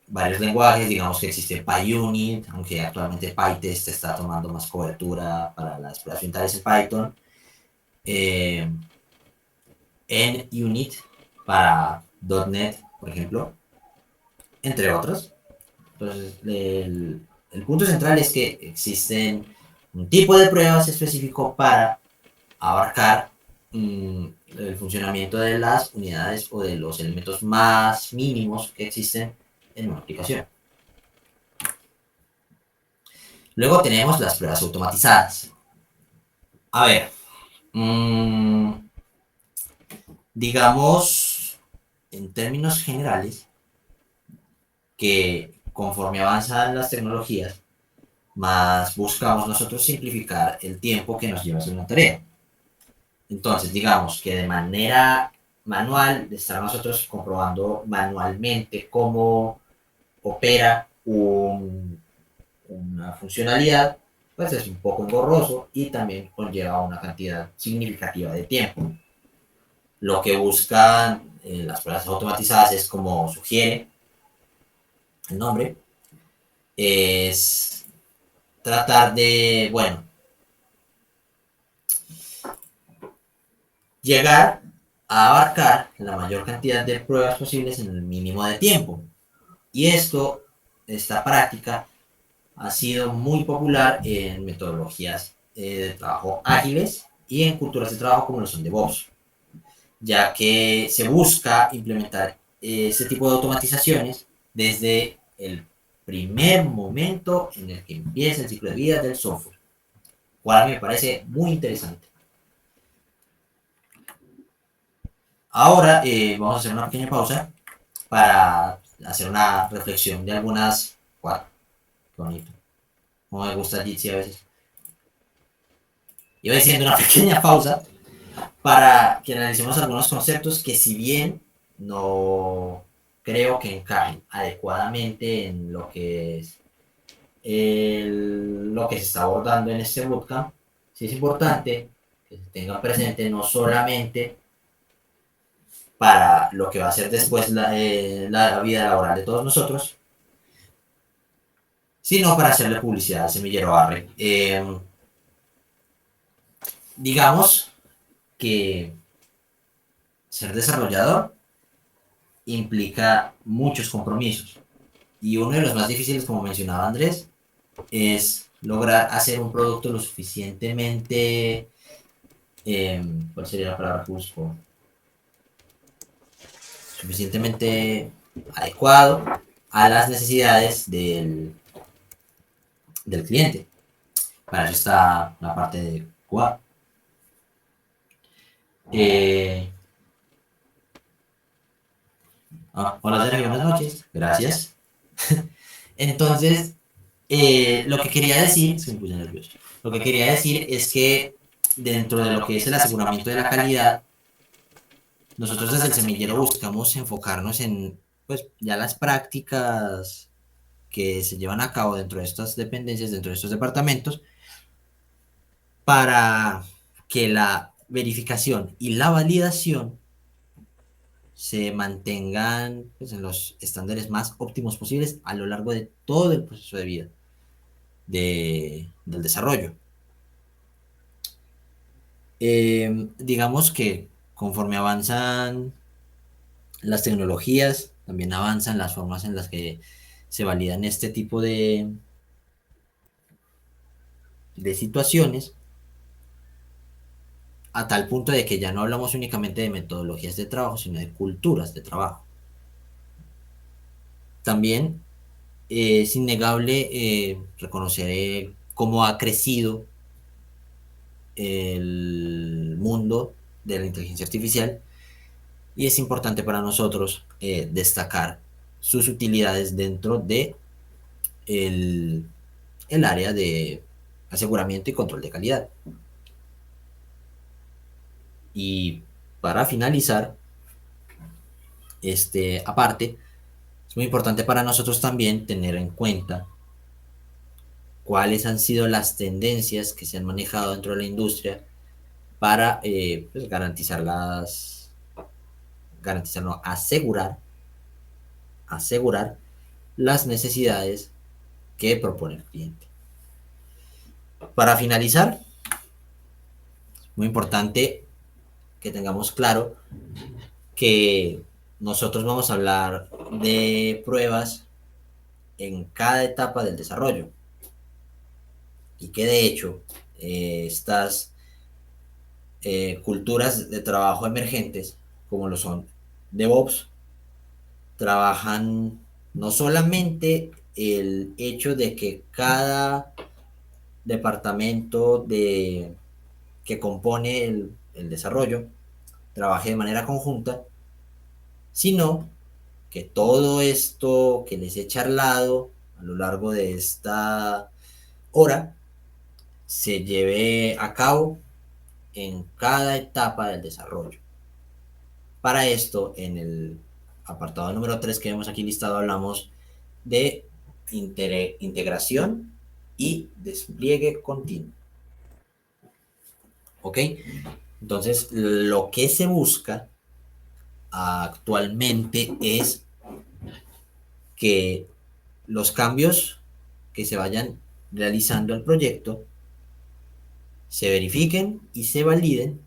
varios lenguajes. Digamos que existe PyUnit, aunque actualmente PyTest está tomando más cobertura para las pruebas unitarias en Python. NUnit para .NET, por ejemplo, entre otros. Entonces, el punto central es que existen un tipo de pruebas específico para abarcar el funcionamiento de las unidades o de los elementos más mínimos que existen en una aplicación. Luego tenemos las pruebas automatizadas. A ver, digamos en términos generales que conforme avanzan las tecnologías, más buscamos nosotros simplificar el tiempo que nos lleva a hacer una tarea. Entonces, digamos que de manera manual, de estar nosotros comprobando manualmente cómo opera una funcionalidad, pues es un poco engorroso y también conlleva una cantidad significativa de tiempo. Lo que buscan las pruebas automatizadas es, como sugiere el nombre, es tratar de, bueno, llegar a abarcar la mayor cantidad de pruebas posibles en el mínimo de tiempo. Y esta práctica, ha sido muy popular en metodologías de trabajo ágiles y en culturas de trabajo como lo son DevOps, ya que se busca implementar este tipo de automatizaciones desde el primer momento en el que empieza el ciclo de vida del software, cual me parece muy interesante. Ahora vamos a hacer una pequeña pausa para hacer una reflexión de algunas... ¡Wow! ¡Qué bonito! Como me gusta Jitsi a veces. Y voy haciendo una pequeña pausa para que analicemos algunos conceptos que, si bien no creo que encajen adecuadamente en lo que es lo que se está abordando en este bootcamp, sí es importante que se tengan presente no solamente para lo que va a ser después la vida laboral de todos nosotros, sino para hacerle publicidad al semillero Arre. Digamos que ser desarrollador implica muchos compromisos. Y uno de los más difíciles, como mencionaba Andrés, es lograr hacer un producto lo suficientemente, ¿cuál sería la palabra que busco? Suficientemente adecuado a las necesidades del cliente. Para eso está la parte de QA. Hola Sergio, buenas noches. Gracias. Entonces, lo que quería decir, se me puse nervioso. Lo que quería decir es que dentro de lo que es el aseguramiento de la calidad, nosotros desde el semillero buscamos enfocarnos en, pues, ya las prácticas que se llevan a cabo dentro de estas dependencias, dentro de estos departamentos, para que la verificación y la validación se mantengan, pues, en los estándares más óptimos posibles a lo largo de todo el proceso de vida del desarrollo. Digamos que conforme avanzan las tecnologías, también avanzan las formas en las que se validan este tipo de situaciones, a tal punto de que ya no hablamos únicamente de metodologías de trabajo, sino de culturas de trabajo. También es innegable reconocer cómo ha crecido el mundo de la inteligencia artificial, y es importante para nosotros destacar sus utilidades dentro de el área de aseguramiento y control de calidad. Y para finalizar, aparte, es muy importante para nosotros también tener en cuenta cuáles han sido las tendencias que se han manejado dentro de la industria para pues, no, asegurar las necesidades que propone el cliente. Para finalizar, es muy importante que tengamos claro que nosotros vamos a hablar de pruebas en cada etapa del desarrollo, y que de hecho estas culturas de trabajo emergentes, como lo son DevOps, trabajan no solamente el hecho de que cada departamento que compone el desarrollo trabaje de manera conjunta, sino que todo esto que les he charlado a lo largo de esta hora se lleve a cabo en cada etapa del desarrollo. Para esto, en el apartado número 3 que vemos aquí listado, hablamos de integración y despliegue continuo. ¿Ok? Entonces, lo que se busca actualmente es que los cambios que se vayan realizando al proyecto se verifiquen y se validen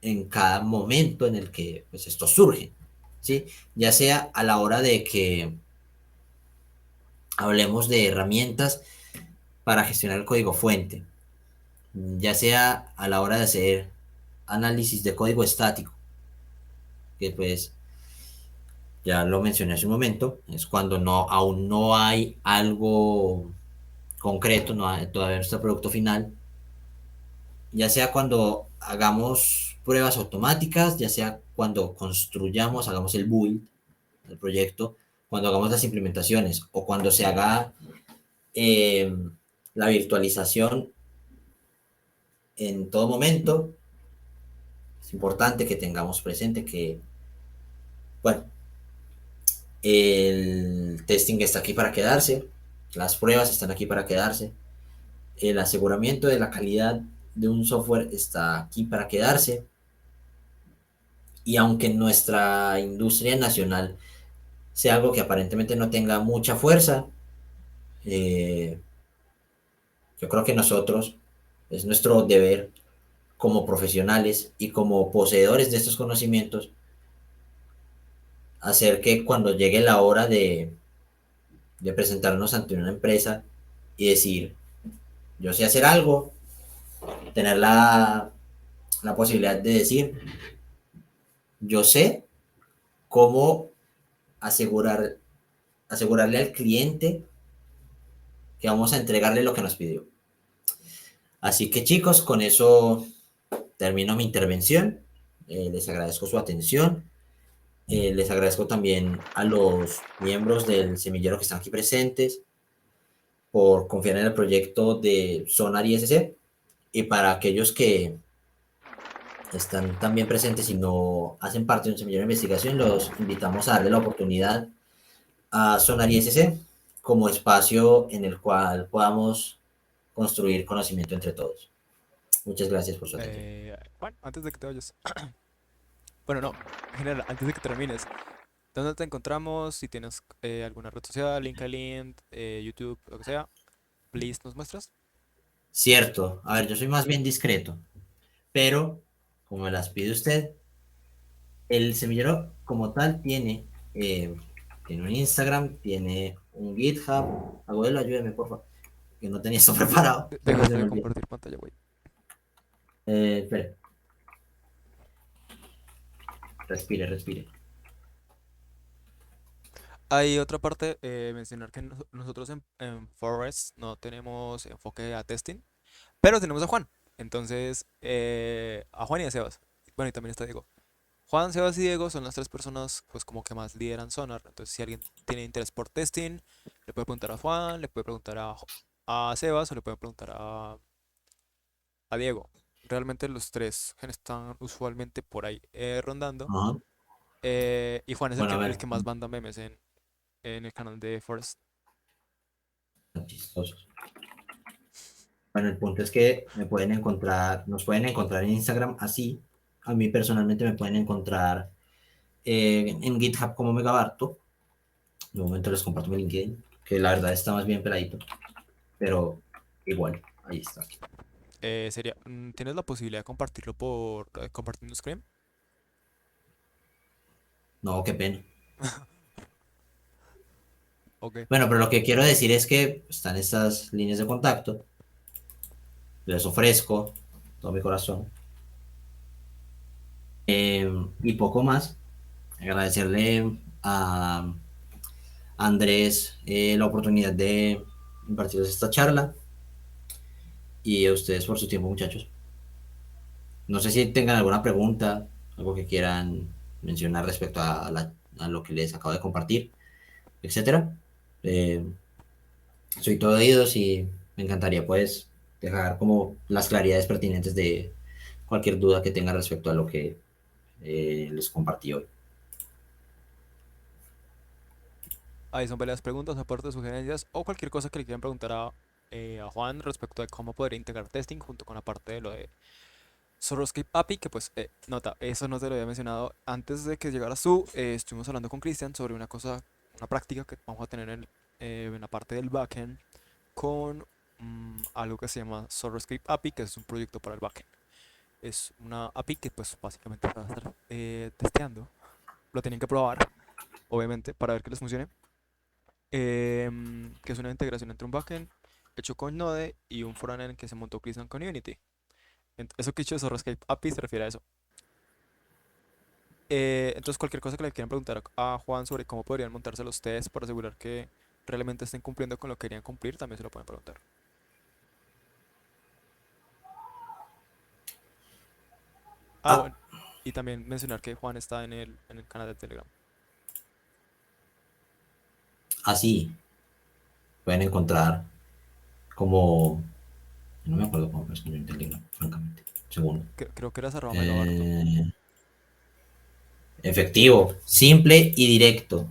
en cada momento en el que pues, esto surge, ¿sí? Ya sea a la hora de que hablemos de herramientas para gestionar el código fuente, ya sea a la hora de hacer análisis de código estático, que pues ya lo mencioné hace un momento, es cuando aún no hay algo concreto, todavía no está el producto final, ya sea cuando hagamos pruebas automáticas, ya sea cuando construyamos, hagamos el build del proyecto, cuando hagamos las implementaciones o cuando se haga eh, la virtualización en todo momento, es importante que tengamos presente que, bueno, el testing está aquí para quedarse, las pruebas están aquí para quedarse, el aseguramiento de la calidad de un software está aquí para quedarse. Y aunque en nuestra industria nacional sea algo que aparentemente no tenga mucha fuerza, eh, yo creo que nosotros, es nuestro deber como profesionales y como poseedores de estos conocimientos, hacer que cuando llegue la hora de presentarnos ante una empresa y decir, yo sé hacer algo, tener la posibilidad de decir, yo sé cómo asegurar, asegurarle al cliente que vamos a entregarle lo que nos pidió. Así que chicos, con eso termino mi intervención. Les agradezco su atención. Les agradezco también a los miembros del semillero que están aquí presentes por confiar en el proyecto de Sonar ISC. Y para aquellos que están también presentes y no hacen parte de un semillero de investigación, los invitamos a darle la oportunidad a Sonar ISC como espacio en el cual podamos construir conocimiento entre todos. Muchas gracias por su atención. Juan, antes de que te vayas. Bueno, no, en general, antes de que termines. ¿Dónde te encontramos? Si tienes alguna red social, LinkedIn, YouTube, lo que sea, please nos muestras. Cierto, a ver, yo soy más bien discreto, pero como me las pide usted, el semillero como tal tiene un Instagram, tiene un GitHub. Abuelo, ayúdame, por favor, que no tenía esto preparado, siempre se Dejaste me de olvida. compartir pantalla, güey. Espere, respire, respire. Hay otra parte, mencionar que nosotros en Forest no tenemos enfoque a testing, pero tenemos a Juan. Entonces, a Juan y a Sebas. Bueno, y también está Diego. Juan, Sebas y Diego son las tres personas, pues, como que más lideran Sonar. Entonces, si alguien tiene interés por testing, le puede preguntar a Juan, le puede preguntar a Sebas o le puede preguntar a Diego. Realmente los tres están usualmente por ahí rondando. Ajá. Y Juan es Bueno, a el ver, que más manda memes en el canal de Forest. tan chistosos. Bueno, el punto es que me pueden encontrar, nos pueden encontrar en Instagram así. A mí personalmente me pueden encontrar en GitHub como Megabarto. De momento les comparto mi LinkedIn, que la verdad está más bien peladito, pero igual, ahí está. ¿Tienes la posibilidad de compartirlo por compartiendo screen? No, qué pena. Ok. Bueno, pero lo que quiero decir es que están estas líneas de contacto. Les ofrezco todo mi corazón. Y poco más. Agradecerle a Andrés la oportunidad de impartirles esta charla y a ustedes por su tiempo, muchachos. No sé si tengan alguna pregunta, algo que quieran mencionar respecto a lo que les acabo de compartir, etcétera. Eh, Soy todo oídos y me encantaría pues dejar como las claridades pertinentes de cualquier duda que tengan respecto a lo que les compartí hoy. Ahí son varias preguntas, aparte de sugerencias o cualquier cosa que le quieran preguntar a Juan respecto de cómo poder integrar testing junto con la parte de lo de Soroscape API, que pues, nota, eso no te lo había mencionado. Antes de que llegaras tú, estuvimos hablando con Cristian sobre una cosa, una práctica que vamos a tener en la parte del backend con algo que se llama Soroscape API, que es un proyecto para el backend. Es una API que pues básicamente va a estar testeando. Lo tienen que probar, obviamente, para ver que les funcione. Que es una integración entre un backend hecho con Node y un frontend que se montó Cristian con Unity. Eso que he dicho de Soroscape API se refiere a eso. Entonces, cualquier cosa que le quieran preguntar a Juan sobre cómo podrían montarse los tests para asegurar que realmente estén cumpliendo con lo que querían cumplir, también se lo pueden preguntar. Ah, Ah, bueno, y también mencionar que Juan está en el canal de Telegram. así pueden encontrar como, no me acuerdo cómo me escribió en Telegram, francamente. Segundo. Creo que era arroba megabarto. Eh, efectivo, simple y directo.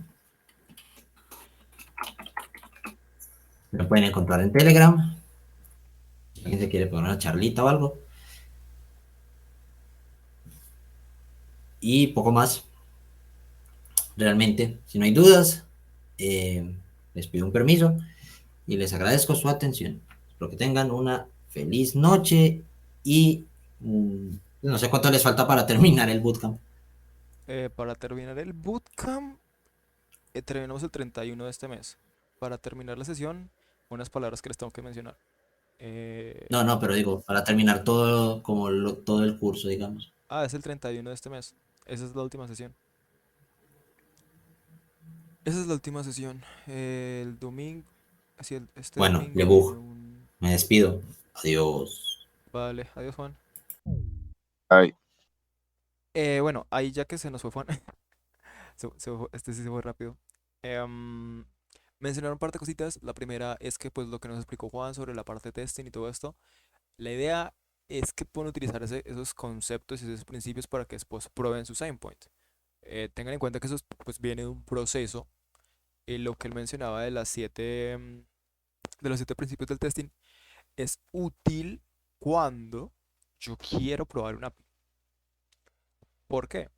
Lo pueden encontrar en Telegram. Si alguien se quiere poner una charlita o algo. Y poco más. Realmente, si no hay dudas, les pido un permiso y les agradezco su atención. Espero que tengan una feliz noche y no sé cuánto les falta para terminar el bootcamp. Para terminar el bootcamp, terminamos el 31 de este mes. Para terminar la sesión, unas palabras que les tengo que mencionar. Eh, No, no, pero digo, para terminar todo, como todo el curso, digamos. es el 31 de este mes. Esa es la última sesión. Esa es la última sesión. El domingo, así este Bueno, domingo viene Lebug, un... me despido. Adiós. Vale, adiós Juan. Ay, Bueno, ahí ya que se nos fue Juan, este sí se fue rápido. Em, Mencionar un par de cositas. La primera es que pues lo que nos explicó Juan sobre la parte de testing y todo esto. La idea es que pueden utilizar esos conceptos y esos principios para que después prueben su endpoint. Tengan en cuenta que eso pues viene de un proceso. Lo que él mencionaba de de los 7 principios del testing es útil cuando yo quiero probar una API. ¿Por qué?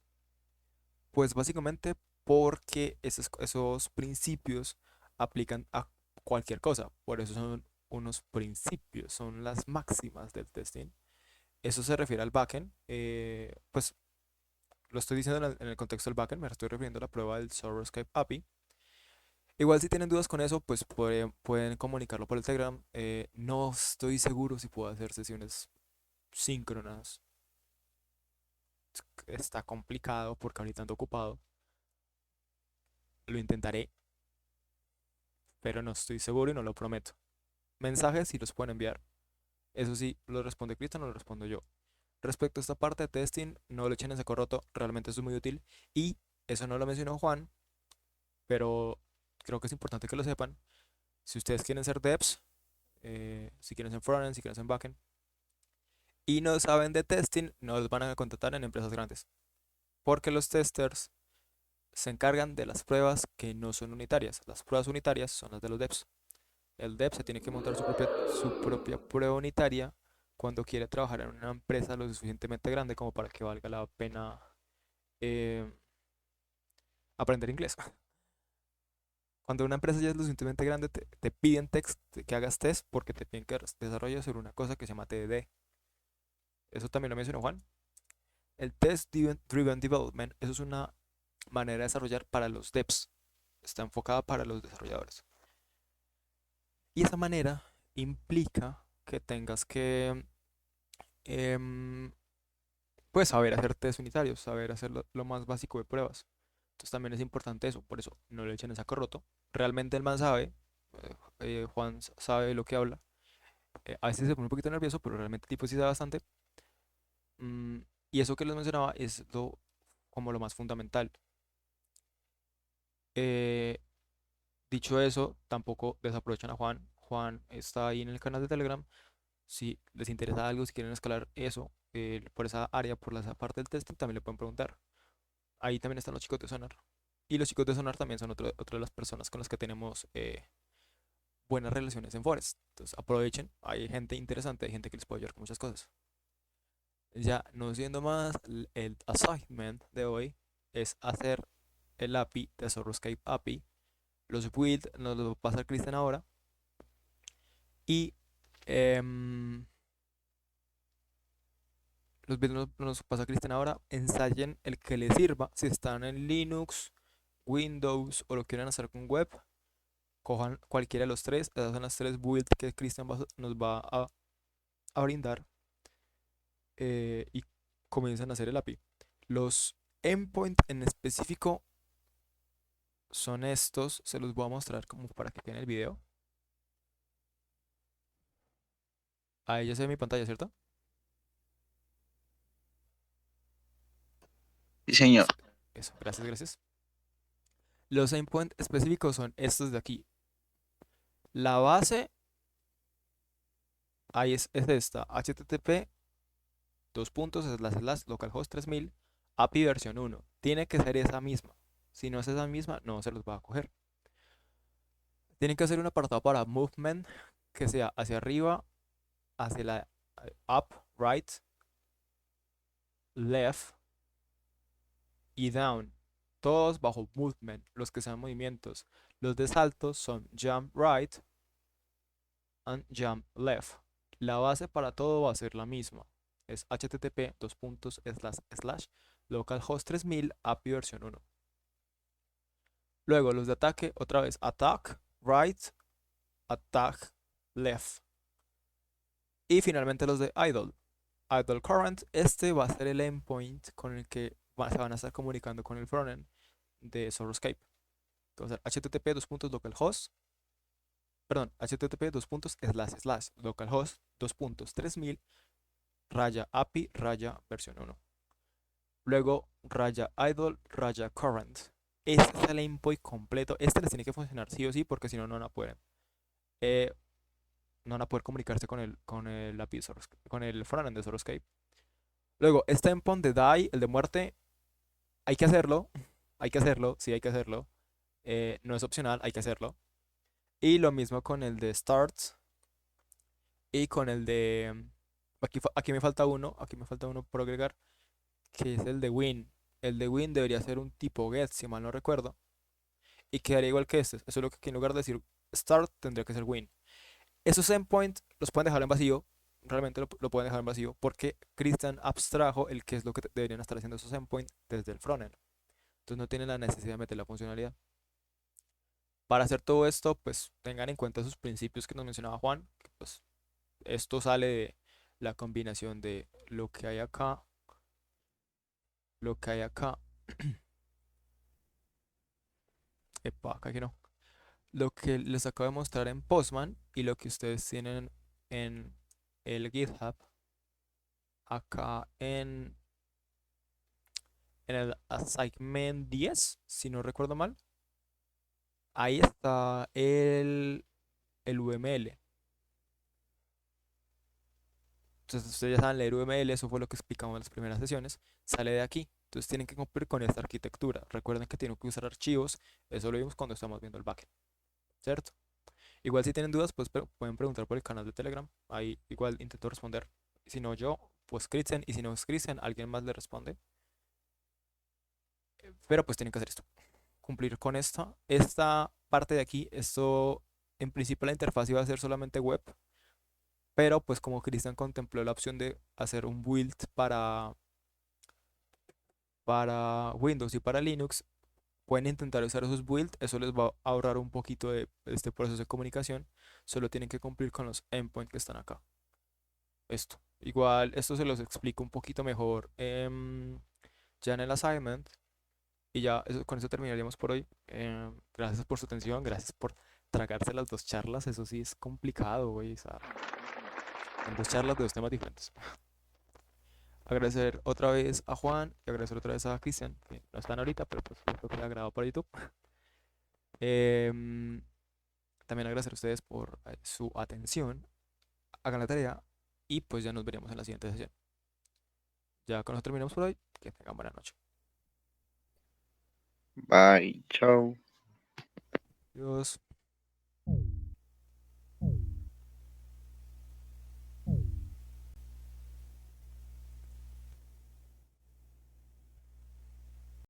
Pues básicamente porque esos principios aplican a cualquier cosa. Por eso son unos principios, son las máximas del testing. Eso se refiere al backend. Pues lo estoy diciendo en el contexto del backend, me estoy refiriendo a la prueba del Server-Script API. Igual si tienen dudas con eso, pues pueden comunicarlo por el Telegram. No estoy seguro si puedo hacer sesiones síncronas. Está complicado porque ahorita ando ocupado. Lo intentaré, pero no estoy seguro y no lo prometo. Mensajes sí los pueden enviar. Eso sí, lo responde Cristian o lo respondo yo. Respecto a esta parte de testing, no lo echen en saco roto, realmente eso es muy útil. Y eso no lo mencionó Juan, pero creo que es importante que lo sepan. Si ustedes quieren ser devs, si quieren ser frontend, si quieren ser backend, y no saben de testing, no los van a contratar en empresas grandes. Porque los testers se encargan de las pruebas que no son unitarias. Las pruebas unitarias son las de los devs. El dev se tiene que montar su propia prueba unitaria cuando quiere trabajar en una empresa lo suficientemente grande como para que valga la pena eh, aprender inglés. Cuando una empresa ya es lo suficientemente grande, te piden que hagas test porque te piden que desarrolles sobre una cosa que se llama TDD. Eso también lo mencionó Juan. El Test Driven Development, eso es una manera de desarrollar para los devs. Está enfocada para los desarrolladores. Y esa manera implica que tengas que em, pues saber hacer test unitarios, saber hacer lo más básico de pruebas. Entonces también es importante eso, por eso no le echen el saco roto. Realmente el man sabe, Juan sabe lo que habla. A veces se pone un poquito nervioso, pero realmente el tipo sí sabe bastante. Mm, y eso que les mencionaba es como lo más fundamental. Eh, Dicho eso, tampoco desaprovechen a Juan. Juan está ahí en el canal de Telegram. Si les interesa algo, si quieren escalar eso por esa área, por esa parte del testing, también le pueden preguntar. Ahí también están los chicos de Sonar. Y los chicos de Sonar también son otra de las personas con las que tenemos buenas relaciones en Forest. Entonces aprovechen, hay gente interesante, hay gente que les puede ayudar con muchas cosas. Ya no siendo más, el assignment de hoy es hacer el API de Soroscape API. Los build nos los va a pasar Cristian ahora. Y em, los build nos pasa Cristian ahora. Ensayen el que les sirva. Si están en Linux, Windows o lo quieren hacer con web, cojan cualquiera de los tres. Esas son las tres builds que Cristian nos va a brindar, y comienzan a hacer el API. Los endpoints en específico son estos. Se los voy a mostrar como para que vean el video. Ahí ya se ve mi pantalla, ¿cierto? Sí, señor. Eso, gracias, gracias. Los endpoints específicos son estos de aquí. La base, ahí es esta, http localhost 3000 API versión 1. Tiene que ser esa misma. Si no es esa misma, no se los va a coger. Tienen que hacer un apartado para movement que sea hacia arriba, hacia la up, right, left y down. Todos bajo movement, los que sean movimientos. Los de saltos son jump right and jump left. La base para todo va a ser la misma. Es http localhost 3000 API versión 1. Luego los de ataque, otra vez attack right, attack left. Y finalmente los de idle. Idle current, este va a ser el endpoint con el que se van a estar comunicando con el frontend de Soroscape. Entonces, http localhost 3000 raya API raya versión 1. Luego raya idle raya current. Este es el endpoint completo. Este les tiene que funcionar sí o sí, porque si no, no van a poder, no van a poder comunicarse con el API con el frontend de Soroscape. Luego, este endpoint de die, el de muerte, hay que hacerlo. Hay que hacerlo, sí hay que hacerlo. No es opcional, hay que hacerlo. Y lo mismo con el de start y con el de... Aquí me falta uno por agregar, que es el de win. El de win debería ser un tipo get, si mal no recuerdo. Y quedaría igual que este. Eso es lo que aquí en lugar de decir start tendría que ser win. Esos endpoints los pueden dejar en vacío. Realmente lo pueden dejar en vacío porque Christian abstrajo el que es lo que deberían estar haciendo esos endpoints desde el frontend. Entonces no tienen la necesidad de meter la funcionalidad. Para hacer todo esto, pues tengan en cuenta esos principios que nos mencionaba Juan, que pues esto sale de la combinación de lo que hay acá, lo que hay acá, epa, acá que no, lo que les acabo de mostrar en Postman y lo que ustedes tienen en el GitHub, acá en el assignment 10, si no recuerdo mal, ahí está el UML. Entonces ustedes ya saben leer UML, eso fue lo que explicamos en las primeras sesiones, sale de aquí. Entonces tienen que cumplir con esta arquitectura. Recuerden que tienen que usar archivos, eso lo vimos cuando estamos viendo el backend, ¿cierto? Igual si tienen dudas, pues pueden preguntar por el canal de Telegram, ahí igual intento responder. Si no yo, pues Christian, y si no es Christian, alguien más le responde. Pero pues tienen que hacer esto, cumplir con esta parte de aquí. Esto, en principio la interfaz iba a ser solamente web, pero pues como Christian contempló la opción de hacer un build para Windows y para Linux, pueden intentar usar esos builds. Eso les va a ahorrar un poquito de este proceso de comunicación. Solo tienen que cumplir con los endpoints que están acá. Esto. Igual, esto se los explico un poquito mejor, ya en el assignment. Y ya con eso terminaríamos por hoy. Gracias por su atención. Gracias por tragarse las dos charlas. Eso sí es complicado, güey. O sea, son dos charlas de dos temas diferentes. Agradecer otra vez a Juan y agradecer otra vez a Cristian, que no están ahorita, pero pues creo que le ha grabado por YouTube. Em, También agradecer a ustedes por su atención. Hagan la tarea y pues ya nos veremos en la siguiente sesión. Ya con eso terminamos por hoy. Que tengan buena noche. Bye, chao. Adiós.